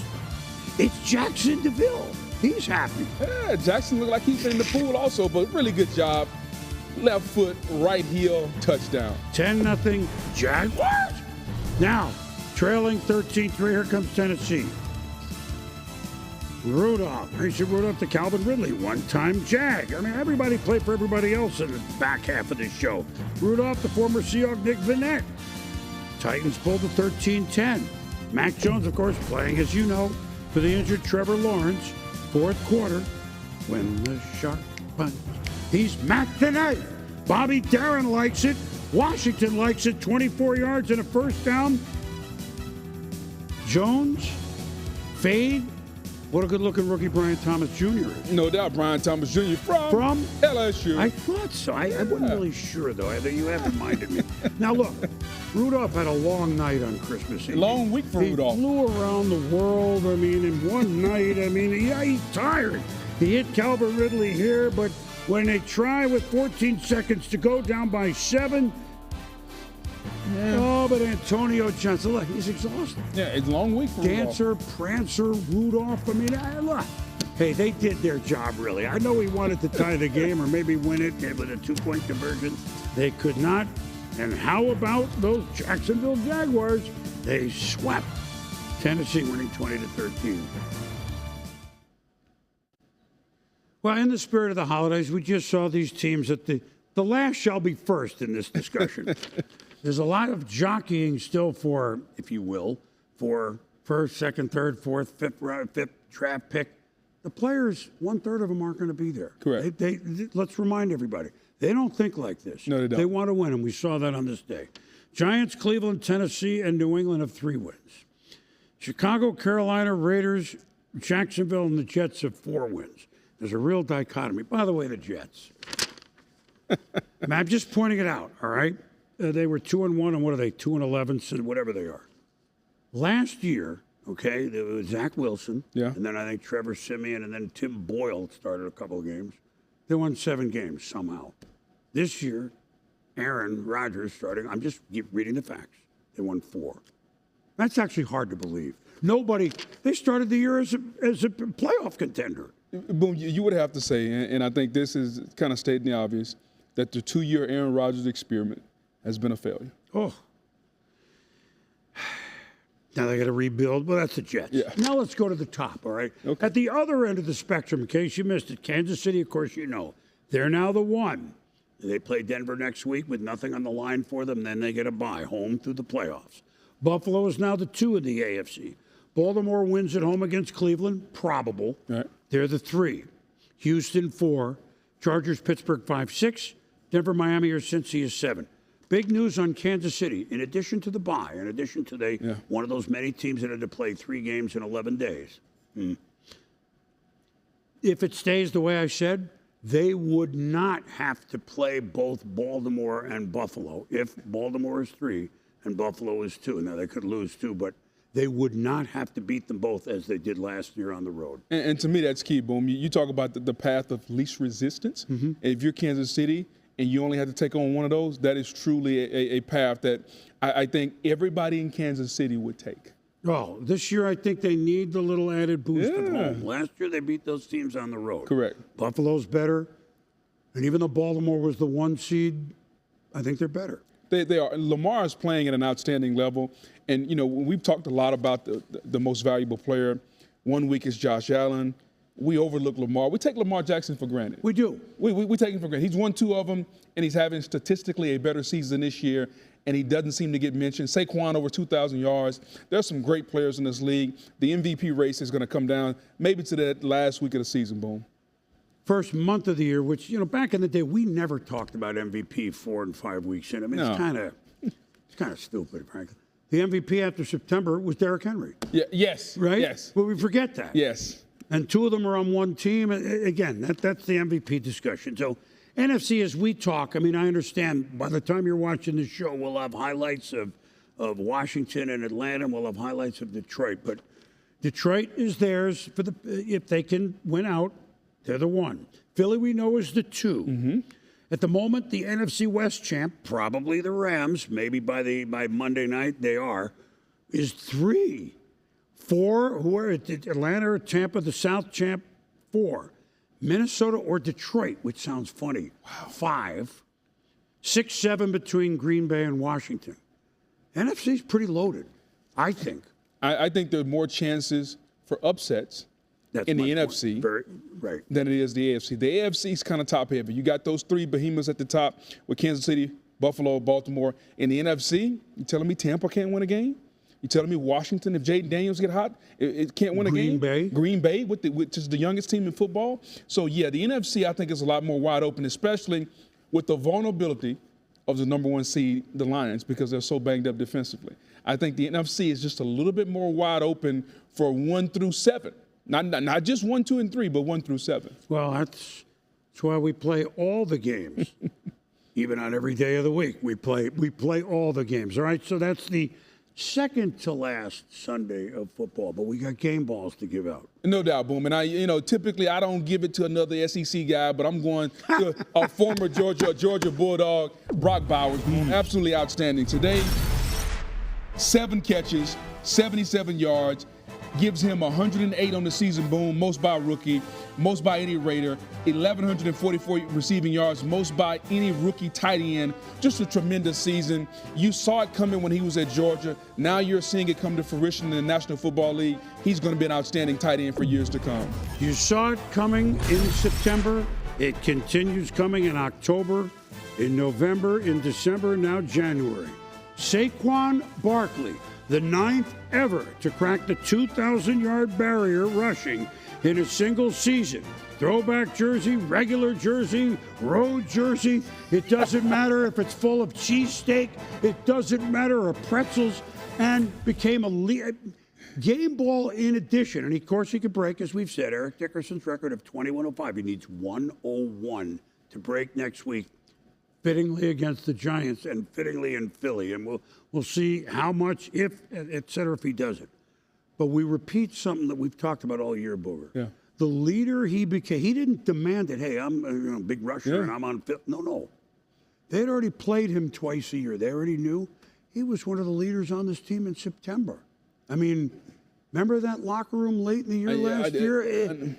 It's Jackson DeVille. He's happy. Yeah, Jackson looked like he's been in the pool also, but really good job. Left foot, right heel, touchdown. 10-0 Jaguars. Now, trailing 13-3, here comes Tennessee. Mason Rudolph to Calvin Ridley, one-time Jag. I mean, everybody played for everybody else in the back half of this show. Rudolph, the former Seahawk Nick Vannett. Titans pulled to 13-10. Mac Jones, of course, playing, as you know, for the injured Trevor Lawrence. Fourth quarter, when the shark punch. He's Mac tonight. Bobby Darren likes it. Washington likes it. 24 yards and a first down. Jones, fade. What a good-looking rookie Brian Thomas Jr. is. No doubt, Brian Thomas Jr. from LSU. I thought so. I wasn't really sure, though. You have reminded me. Now, look, Rudolph had a long night on Christmas Eve. Long week for Rudolph. He flew around the world, I mean, in one night. I mean, yeah, he's tired. He hit Calvin Ridley here, but when they try with 14 seconds to go down by 7, oh, but Antonio Johnson, look, he's exhausted. Yeah, it's a long week for Dancer, Rudolph. Prancer, Rudolph. I mean, look. Hey, they did their job, really. I know he wanted to tie the game or maybe win it with a 2-point conversion. They could not. And how about those Jacksonville Jaguars? They swept Tennessee, winning 20-13. Well, in the spirit of the holidays, we just saw these teams at the last shall be first in this discussion. There's a lot of jockeying still for, if you will, for first, second, third, fourth, fifth draft pick. The players, 1/3 of them aren't going to be there. Correct. Let's remind everybody, they don't think like this. No, they don't. They want to win, and we saw that on this day. Giants, Cleveland, Tennessee, and New England have 3 wins. Chicago, Carolina, Raiders, Jacksonville, and the Jets have 4 wins. There's a real dichotomy. By the way, the Jets. I mean, I'm just pointing it out, all right? They were 2-1, and what are they, 2-11, so whatever they are. Last year, okay, there was Zach Wilson, and then I think Trevor Siemian, and then Tim Boyle started a couple of games. They won 7 games somehow. This year, Aaron Rodgers starting, I'm just reading the facts. They won 4. That's actually hard to believe. They started the year as a playoff contender. Boom, you would have to say, and I think this is kind of stating the obvious, that the 2-year Aaron Rodgers experiment has been a failure. Oh. Now they got to rebuild. Well, that's the Jets. Yeah. Now let's go to the top, all right? Okay. At the other end of the spectrum, in case you missed it, Kansas City, of course, you know. They're now the 1. They play Denver next week with nothing on the line for them. Then they get a bye home through the playoffs. Buffalo is now the 2 in the AFC. Baltimore wins at home against Cleveland. Probable. Right. They're the 3. Houston, 4. Chargers, Pittsburgh, 5, 6. Denver, Miami, or Cincy is 7. Big news on Kansas City. In addition to the bye, in addition to one of those many teams that had to play 3 games in 11 days. If it stays the way I said, they would not have to play both Baltimore and Buffalo. If Baltimore is 3 and Buffalo is 2. Now, they could lose 2, but they would not have to beat them both as they did last year on the road. And to me, that's key, Boom. You talk about the path of least resistance. If you're Kansas City and you only have to take on one of those, that is truly a path that I think everybody in Kansas City would take. Oh, this year I think they need the little added boost at home. Last year they beat those teams on the road. Correct. Buffalo's better. And even though Baltimore was the 1 seed, I think they're better. They are. Lamar is playing at an outstanding level. And, you know, we've talked a lot about the most valuable player. 1 week is Josh Allen. We overlook Lamar. We take Lamar Jackson for granted. We do. We take him for granted. He's won 2 of them, and he's having statistically a better season this year, and he doesn't seem to get mentioned. Saquon over 2,000 yards. There's some great players in this league. The MVP race is going to come down maybe to that last week of the season, Boom. First month of the year, which, you know, back in the day, we never talked about MVP 4 and 5 weeks in. I mean, it's kind of stupid, frankly. The MVP after September was Derrick Henry. Yeah, yes. Right? Yes. Well, we forget that. Yes. And 2 of them are on 1 team. Again, that's the MVP discussion. So, NFC, as we talk, I mean, I understand by the time you're watching the show, we'll have highlights of Washington and Atlanta, and we'll have highlights of Detroit. But Detroit is theirs for if they can win out, they're the 1. Philly, we know, is the 2. At the moment, the NFC West champ, probably the Rams, maybe by Monday night they are, is 3. 4, who are Atlanta or Tampa, the South champ, 4. Minnesota or Detroit, which sounds funny, 5. 6, 7 between Green Bay and Washington. NFC's pretty loaded, I think. I think there are more chances for upsets in the NFC than it is the AFC. The AFC is kind of top heavy. You got those 3 behemoths at the top with Kansas City, Buffalo, Baltimore. In the NFC, you telling me Tampa can't win a game? You telling me Washington, if Jaden Daniels get hot, it can't win a game? Green Bay, which is the youngest team in football. So, yeah, the NFC, I think, is a lot more wide open, especially with the vulnerability of the number 1 seed, the Lions, because they're so banged up defensively. I think the NFC is just a little bit more wide open for 1 through 7. Not just 1, 2, and 3, but 1 through 7. Well, that's why we play all the games, even on every day of the week. We play all the games. All right, so that's the second to last Sunday of football, but we got game balls to give out. No doubt, Boom. And typically I don't give it to another SEC guy, but I'm going to a former Georgia Bulldog, Brock Bowers. Boom. Absolutely outstanding today. 7 catches, 77 yards. Gives him 108 on the season, Boom, most by a rookie, most by any Raider, 1,144 receiving yards, most by any rookie tight end. Just a tremendous season. You saw it coming when he was at Georgia. Now you're seeing it come to fruition in the National Football League. He's going to be an outstanding tight end for years to come. You saw it coming in September. It continues coming in October, in November, in December, now January. Saquon Barkley, the 9th ever to crack the 2,000-yard barrier rushing in a single season. Throwback jersey, regular jersey, road jersey. It doesn't matter if it's full of cheesesteak. It doesn't matter, or pretzels. And became a game ball in addition. And, of course, he could break, as we've said, Eric Dickerson's record of 2105. He needs 101 to break next week. fittingly against the Giants and fittingly in Philly. And we'll see how much, if, et cetera, if he does it. But we repeat something that we've talked about all year, Booger. Yeah. The leader he became, he didn't demand it, hey, I'm a big rusher and I'm on Philly. No. They had already played him twice a year. They already knew he was one of the leaders on this team in September. I mean, remember that locker room late in the year last year?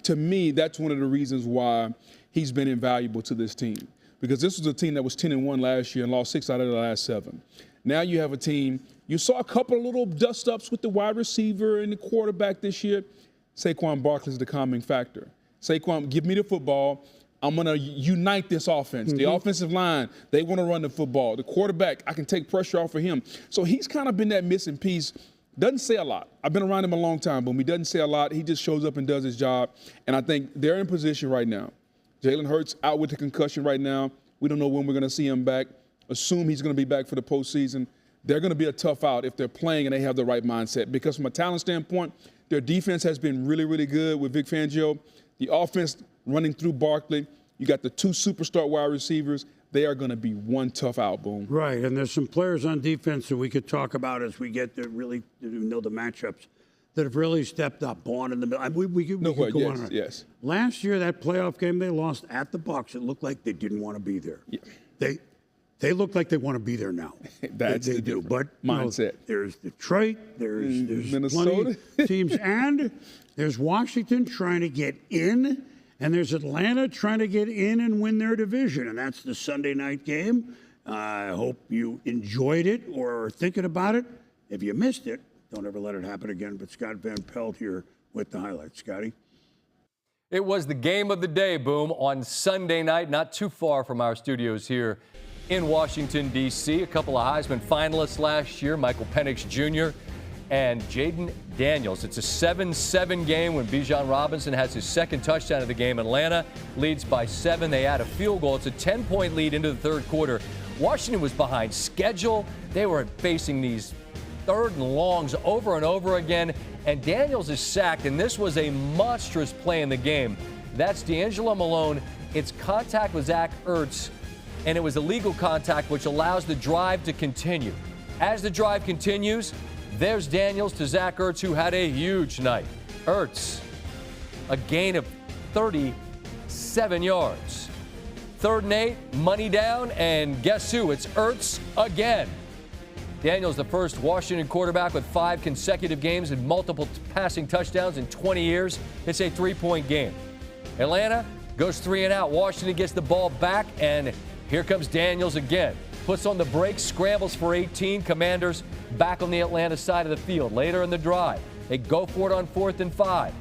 To me, that's one of the reasons why he's been invaluable to this team. Because this was a team that was 10-1 last year and lost 6 out of the last 7. Now you have a team, you saw a couple of little dust-ups with the wide receiver and the quarterback this year. Saquon Barkley is the calming factor. Saquon, give me the football. I'm going to unite this offense. The offensive line, they want to run the football. The quarterback, I can take pressure off of him. So he's kind of been that missing piece. Doesn't say a lot. I've been around him a long time, but he doesn't say a lot. He just shows up and does his job. And I think they're in position right now. Jalen Hurts out with the concussion right now. We don't know when we're going to see him back. Assume he's going to be back for the postseason. They're going to be a tough out if they're playing and they have the right mindset. Because from a talent standpoint, their defense has been really, really good with Vic Fangio. The offense running through Barkley. You got the 2 superstar wide receivers. They are going to be one tough out, Boom. Right, and there's some players on defense that we could talk about as we get to really know the matchups that have really stepped up. Bond in the middle. We could go on. Yes. Last year, that playoff game they lost at the Bucs, it looked like they didn't want to be there. Yeah. They look like they want to be there now. That's they the do. difference. But mindset. There's Detroit. There's Minnesota plenty teams, and there's Washington trying to get in. And there's Atlanta trying to get in and win their division, and that's the Sunday night game. I hope you enjoyed it or are thinking about it. If you missed it, don't ever let it happen again. But Scott Van Pelt here with the highlights. Scotty? It was the game of the day, Boom, on Sunday night, not too far from our studios here in Washington, D.C. A couple of Heisman finalists last year, Michael Penix Jr. and Jaden Daniels. It's a 7-7 game when Bijan Robinson has his second touchdown of the game. Atlanta leads by 7. They add a field goal. It's a 10-point lead into the third quarter. Washington was behind schedule. They were facing these third and longs over and over again. And Daniels is sacked, and this was a monstrous play in the game. That's D'Angelo Malone. It's contact with Zach Ertz, and it was illegal contact, which allows the drive to continue. As the drive continues, there's Daniels to Zach Ertz, who had a huge night. Ertz, a gain of 37 yards. 3rd and 8, money down, and guess who? It's Ertz again. Daniels, the first Washington quarterback with 5 consecutive games and multiple passing touchdowns in 20 years. It's a 3-point game. Atlanta goes 3 and out. Washington gets the ball back, and here comes Daniels again. Puts on the brakes, scrambles for 18. Commanders back on the Atlanta side of the field. Later in the drive, they go for it on 4th and 5.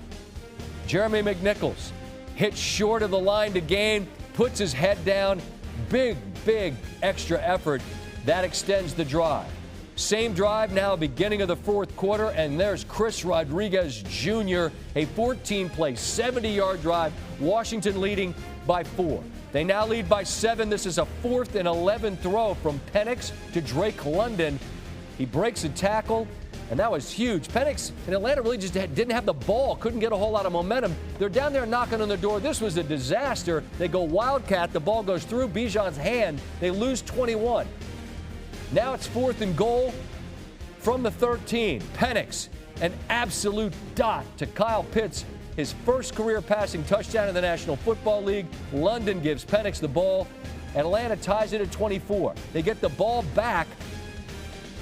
Jeremy McNichols hits short of the line to gain, puts his head down. Big extra effort. That extends the drive. Same drive now, beginning of the 4th quarter, and there's Chris Rodriguez Jr., a 14-play, 70-yard drive. Washington leading by 4. They now lead by 7. This is a 4th and 11 throw from Penix to Drake London. He breaks a tackle, and that was huge. Penix and Atlanta really just didn't have the ball, couldn't get a whole lot of momentum. They're down there knocking on the door. This was a disaster. They go Wildcat. The ball goes through Bijan's hand. They lose 21. Now it's 4th and goal from the 13. Penix, an absolute dot to Kyle Pitts, his first career passing touchdown in the National Football League. London gives Penix the ball. Atlanta ties it at 24. They get the ball back.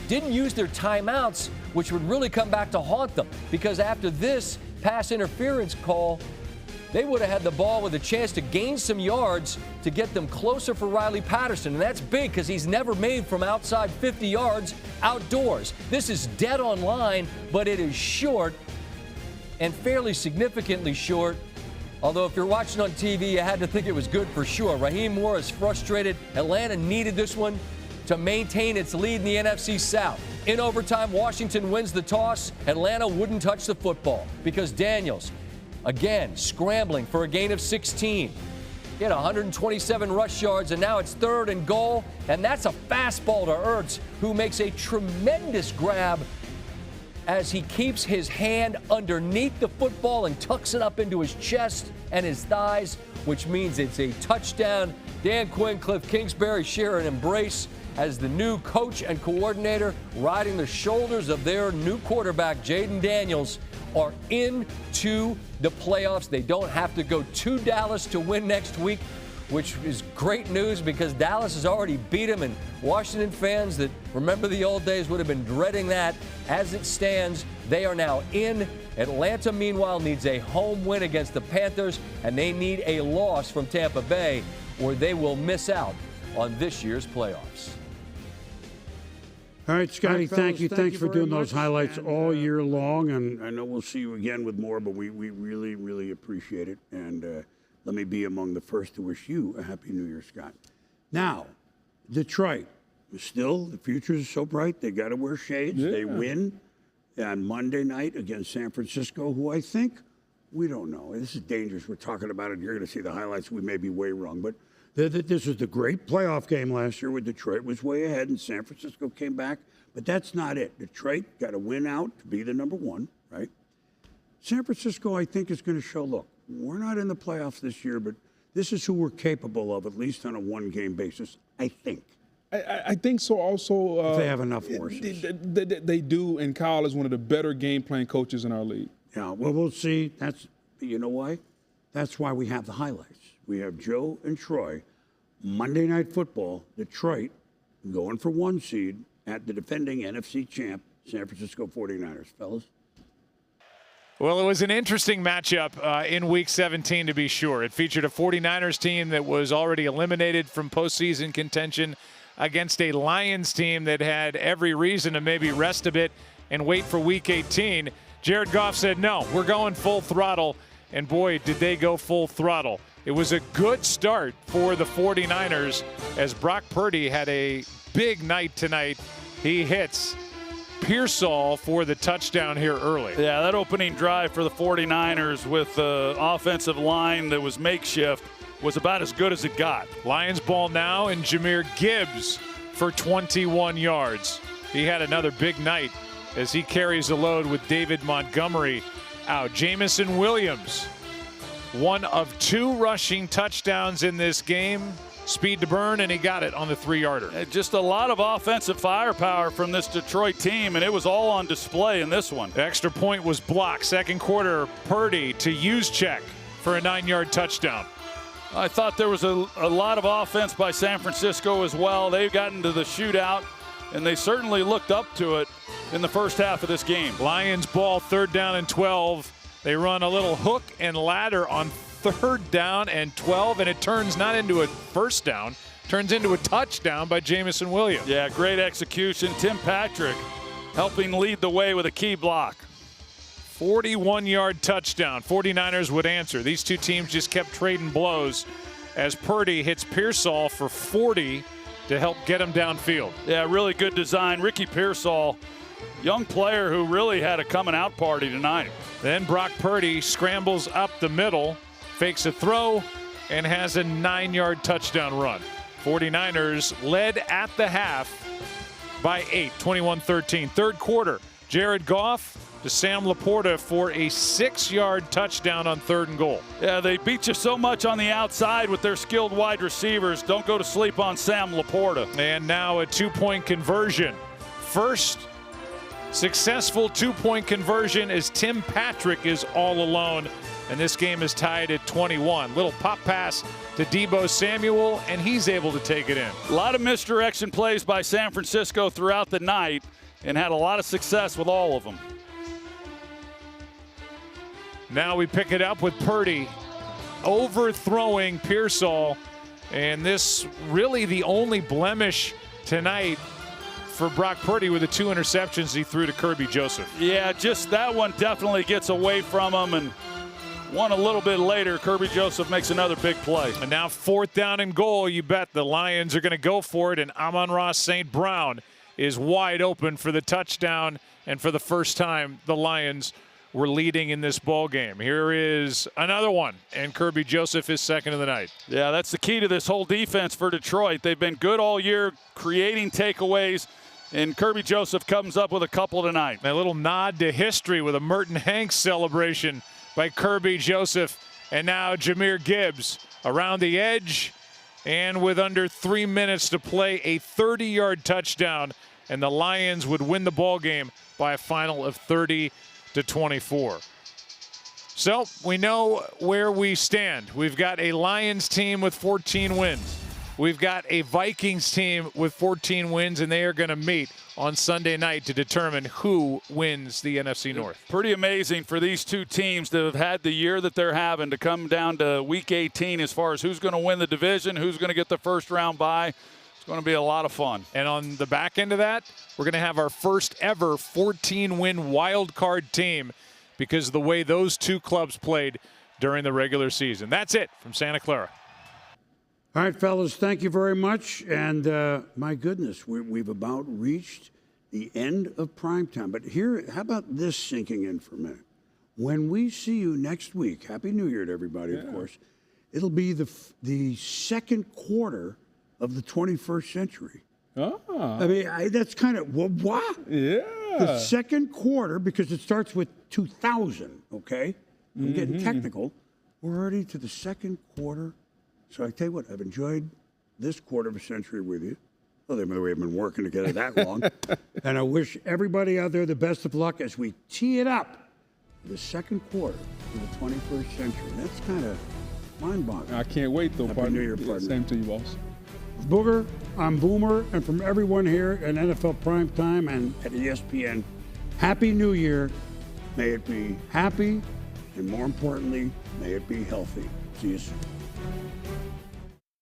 Didn't use their timeouts, which would really come back to haunt them, because after this pass interference call, they would have had the ball with a chance to gain some yards to get them closer for Riley Patterson. And that's big because he's never made from outside 50 yards outdoors. This is dead on line, but it is short and fairly significantly short. Although if you're watching on TV, you had to think it was good for sure. Raheem Moore is frustrated. Atlanta needed this one to maintain its lead in the NFC South. In overtime, Washington wins the toss. Atlanta wouldn't touch the football because Daniels, again, scrambling for a gain of 16. He had 127 rush yards, and now it's 3rd and goal, and that's a fastball to Ertz, who makes a tremendous grab as he keeps his hand underneath the football and tucks it up into his chest and his thighs, which means it's a touchdown. Dan Quinn, Cliff Kingsbury share an embrace as the new coach and coordinator, riding the shoulders of their new quarterback, Jaden Daniels, are into the playoffs. They don't have to go to Dallas to win next week, which is great news because Dallas has already beat them, and Washington fans that remember the old days would have been dreading that. As it stands, they are now in. Atlanta, meanwhile, needs a home win against the Panthers, and they need a loss from Tampa Bay, or they will miss out on this year's playoffs. All right, Scotty, thank you. Thanks for very doing those much. highlights And, all year long. And I know we'll see you again with more, but we really, really appreciate it. And let me be among the first to wish you a Happy New Year, Scott. Now, Detroit, still, the future is so bright. They got to wear shades. Yeah. They win on Monday night against San Francisco, who I think, we don't know. This is dangerous. We're talking about it. You're going to see the highlights. We may be way wrong, but this was the great playoff game last year where Detroit was way ahead and San Francisco came back. But that's not it. Detroit got to win out to be the number one, right? San Francisco, I think, is going to show, look, we're not in the playoffs this year, but this is who we're capable of, at least on a one-game basis, I think. I think so also. If they have enough horses. They do, and Kyle is one of the better game plan coaches in our league. Yeah, well, we'll see. You know why? That's why we have the highlights. We have Joe and Troy, Monday Night Football, Detroit, going for 1 seed at the defending NFC champ, San Francisco 49ers. Fellas? Well, it was an interesting matchup in Week 17, to be sure. It featured a 49ers team that was already eliminated from postseason contention against a Lions team that had every reason to maybe rest a bit and wait for Week 18. Jared Goff said, no, we're going full throttle. And boy, did they go full throttle. It was a good start for the 49ers as Brock Purdy had a big night tonight. He hits Pearsall for the touchdown here early. Yeah, that opening drive for the 49ers with the offensive line that was makeshift was about as good as it got. Lions ball now, and Jahmyr Gibbs for 21 yards. He had another big night as he carries the load with David Montgomery out. Jamison Williams, one of 2 rushing touchdowns in this game. Speed to burn, and he got it on the 3-yarder. Just a lot of offensive firepower from this Detroit team, and it was all on display in this one. The extra point was blocked. Second quarter, Purdy to Juszczyk for a 9-yard touchdown. I thought there was a lot of offense by San Francisco as well. They got into the shootout, and they certainly looked up to it in the first half of this game. Lions ball, 3rd down and 12. They run a little hook and ladder on 3rd down and 12, and it turns not into a first down, turns into a touchdown by Jamison Williams. Yeah, great execution. Tim Patrick helping lead the way with a key block. 41-yard touchdown. 49ers would answer. These two teams just kept trading blows as Purdy hits Pearsall for 40 to help get him downfield. Yeah, really good design. Ricky Pearsall, young player who really had a coming out party tonight. Then Brock Purdy scrambles up the middle, fakes a throw, and has a 9-yard touchdown run. 49ers led at the half by 8, 21-13. Third quarter, Jared Goff to Sam Laporta for a 6-yard touchdown on 3rd and goal. Yeah, they beat you so much on the outside with their skilled wide receivers. Don't go to sleep on Sam Laporta. And now a 2-point conversion. First successful 2-point conversion as Tim Patrick is all alone. And this game is tied at 21. Little pop pass to Deebo Samuel, and he's able to take it in. A lot of misdirection plays by San Francisco throughout the night and had a lot of success with all of them. Now we pick it up with Purdy overthrowing Pearsall, and this really the only blemish tonight for Brock Purdy with the 2 interceptions he threw to Kirby Joseph. Yeah, just that one definitely gets away from him, and one a little bit later, Kirby Joseph makes another big play. And now 4th down and goal. You bet the Lions are going to go for it, and Amon-Ra St. Brown is wide open for the touchdown, and for the first time, the Lions were leading in this ball game. Here is another one, and Kirby Joseph is second of the night. Yeah, that's the key to this whole defense for Detroit. They've been good all year, creating takeaways, And Kirby Joseph comes up with a couple tonight. A little nod to history with a Merton Hanks celebration by Kirby Joseph. And now Jahmyr Gibbs around the edge. And with under 3 minutes to play, a 30-yard touchdown. And the Lions would win the ball game by a final of 30-24. So we know where we stand. We've got a Lions team with 14 wins. We've got a Vikings team with 14 wins, and they are going to meet on Sunday night to determine who wins the NFC North. Pretty amazing for these two teams to have had the year that they're having, to come down to Week 18 as far as who's going to win the division, who's going to get the first round bye. It's going to be a lot of fun. And on the back end of that, we're going to have our first ever 14-win wild card team because of the way those two clubs played during the regular season. That's it from Santa Clara. All right, fellas, thank you very much. And my goodness, we've about reached the end of prime time. But here, how about this sinking in for a minute? When we see you next week, Happy New Year to everybody, of course, it'll be the second quarter of the 21st century. Ah. I mean, that's kind of, what? Yeah. The second quarter, because it starts with 2000, okay? I'm getting technical. We're already to the second quarter. So I tell you what, I've enjoyed this quarter of a century with you. Well, we haven't been working together that long. And I wish everybody out there the best of luck as we tee it up for the second quarter of the 21st century. That's kind of mind-boggling. I can't wait, though, Happy partner. New Year, partner. Same to you, boss. Booger, I'm Boomer, and from everyone here at NFL Primetime and at ESPN, Happy New Year. May it be happy, and more importantly, may it be healthy. See you soon.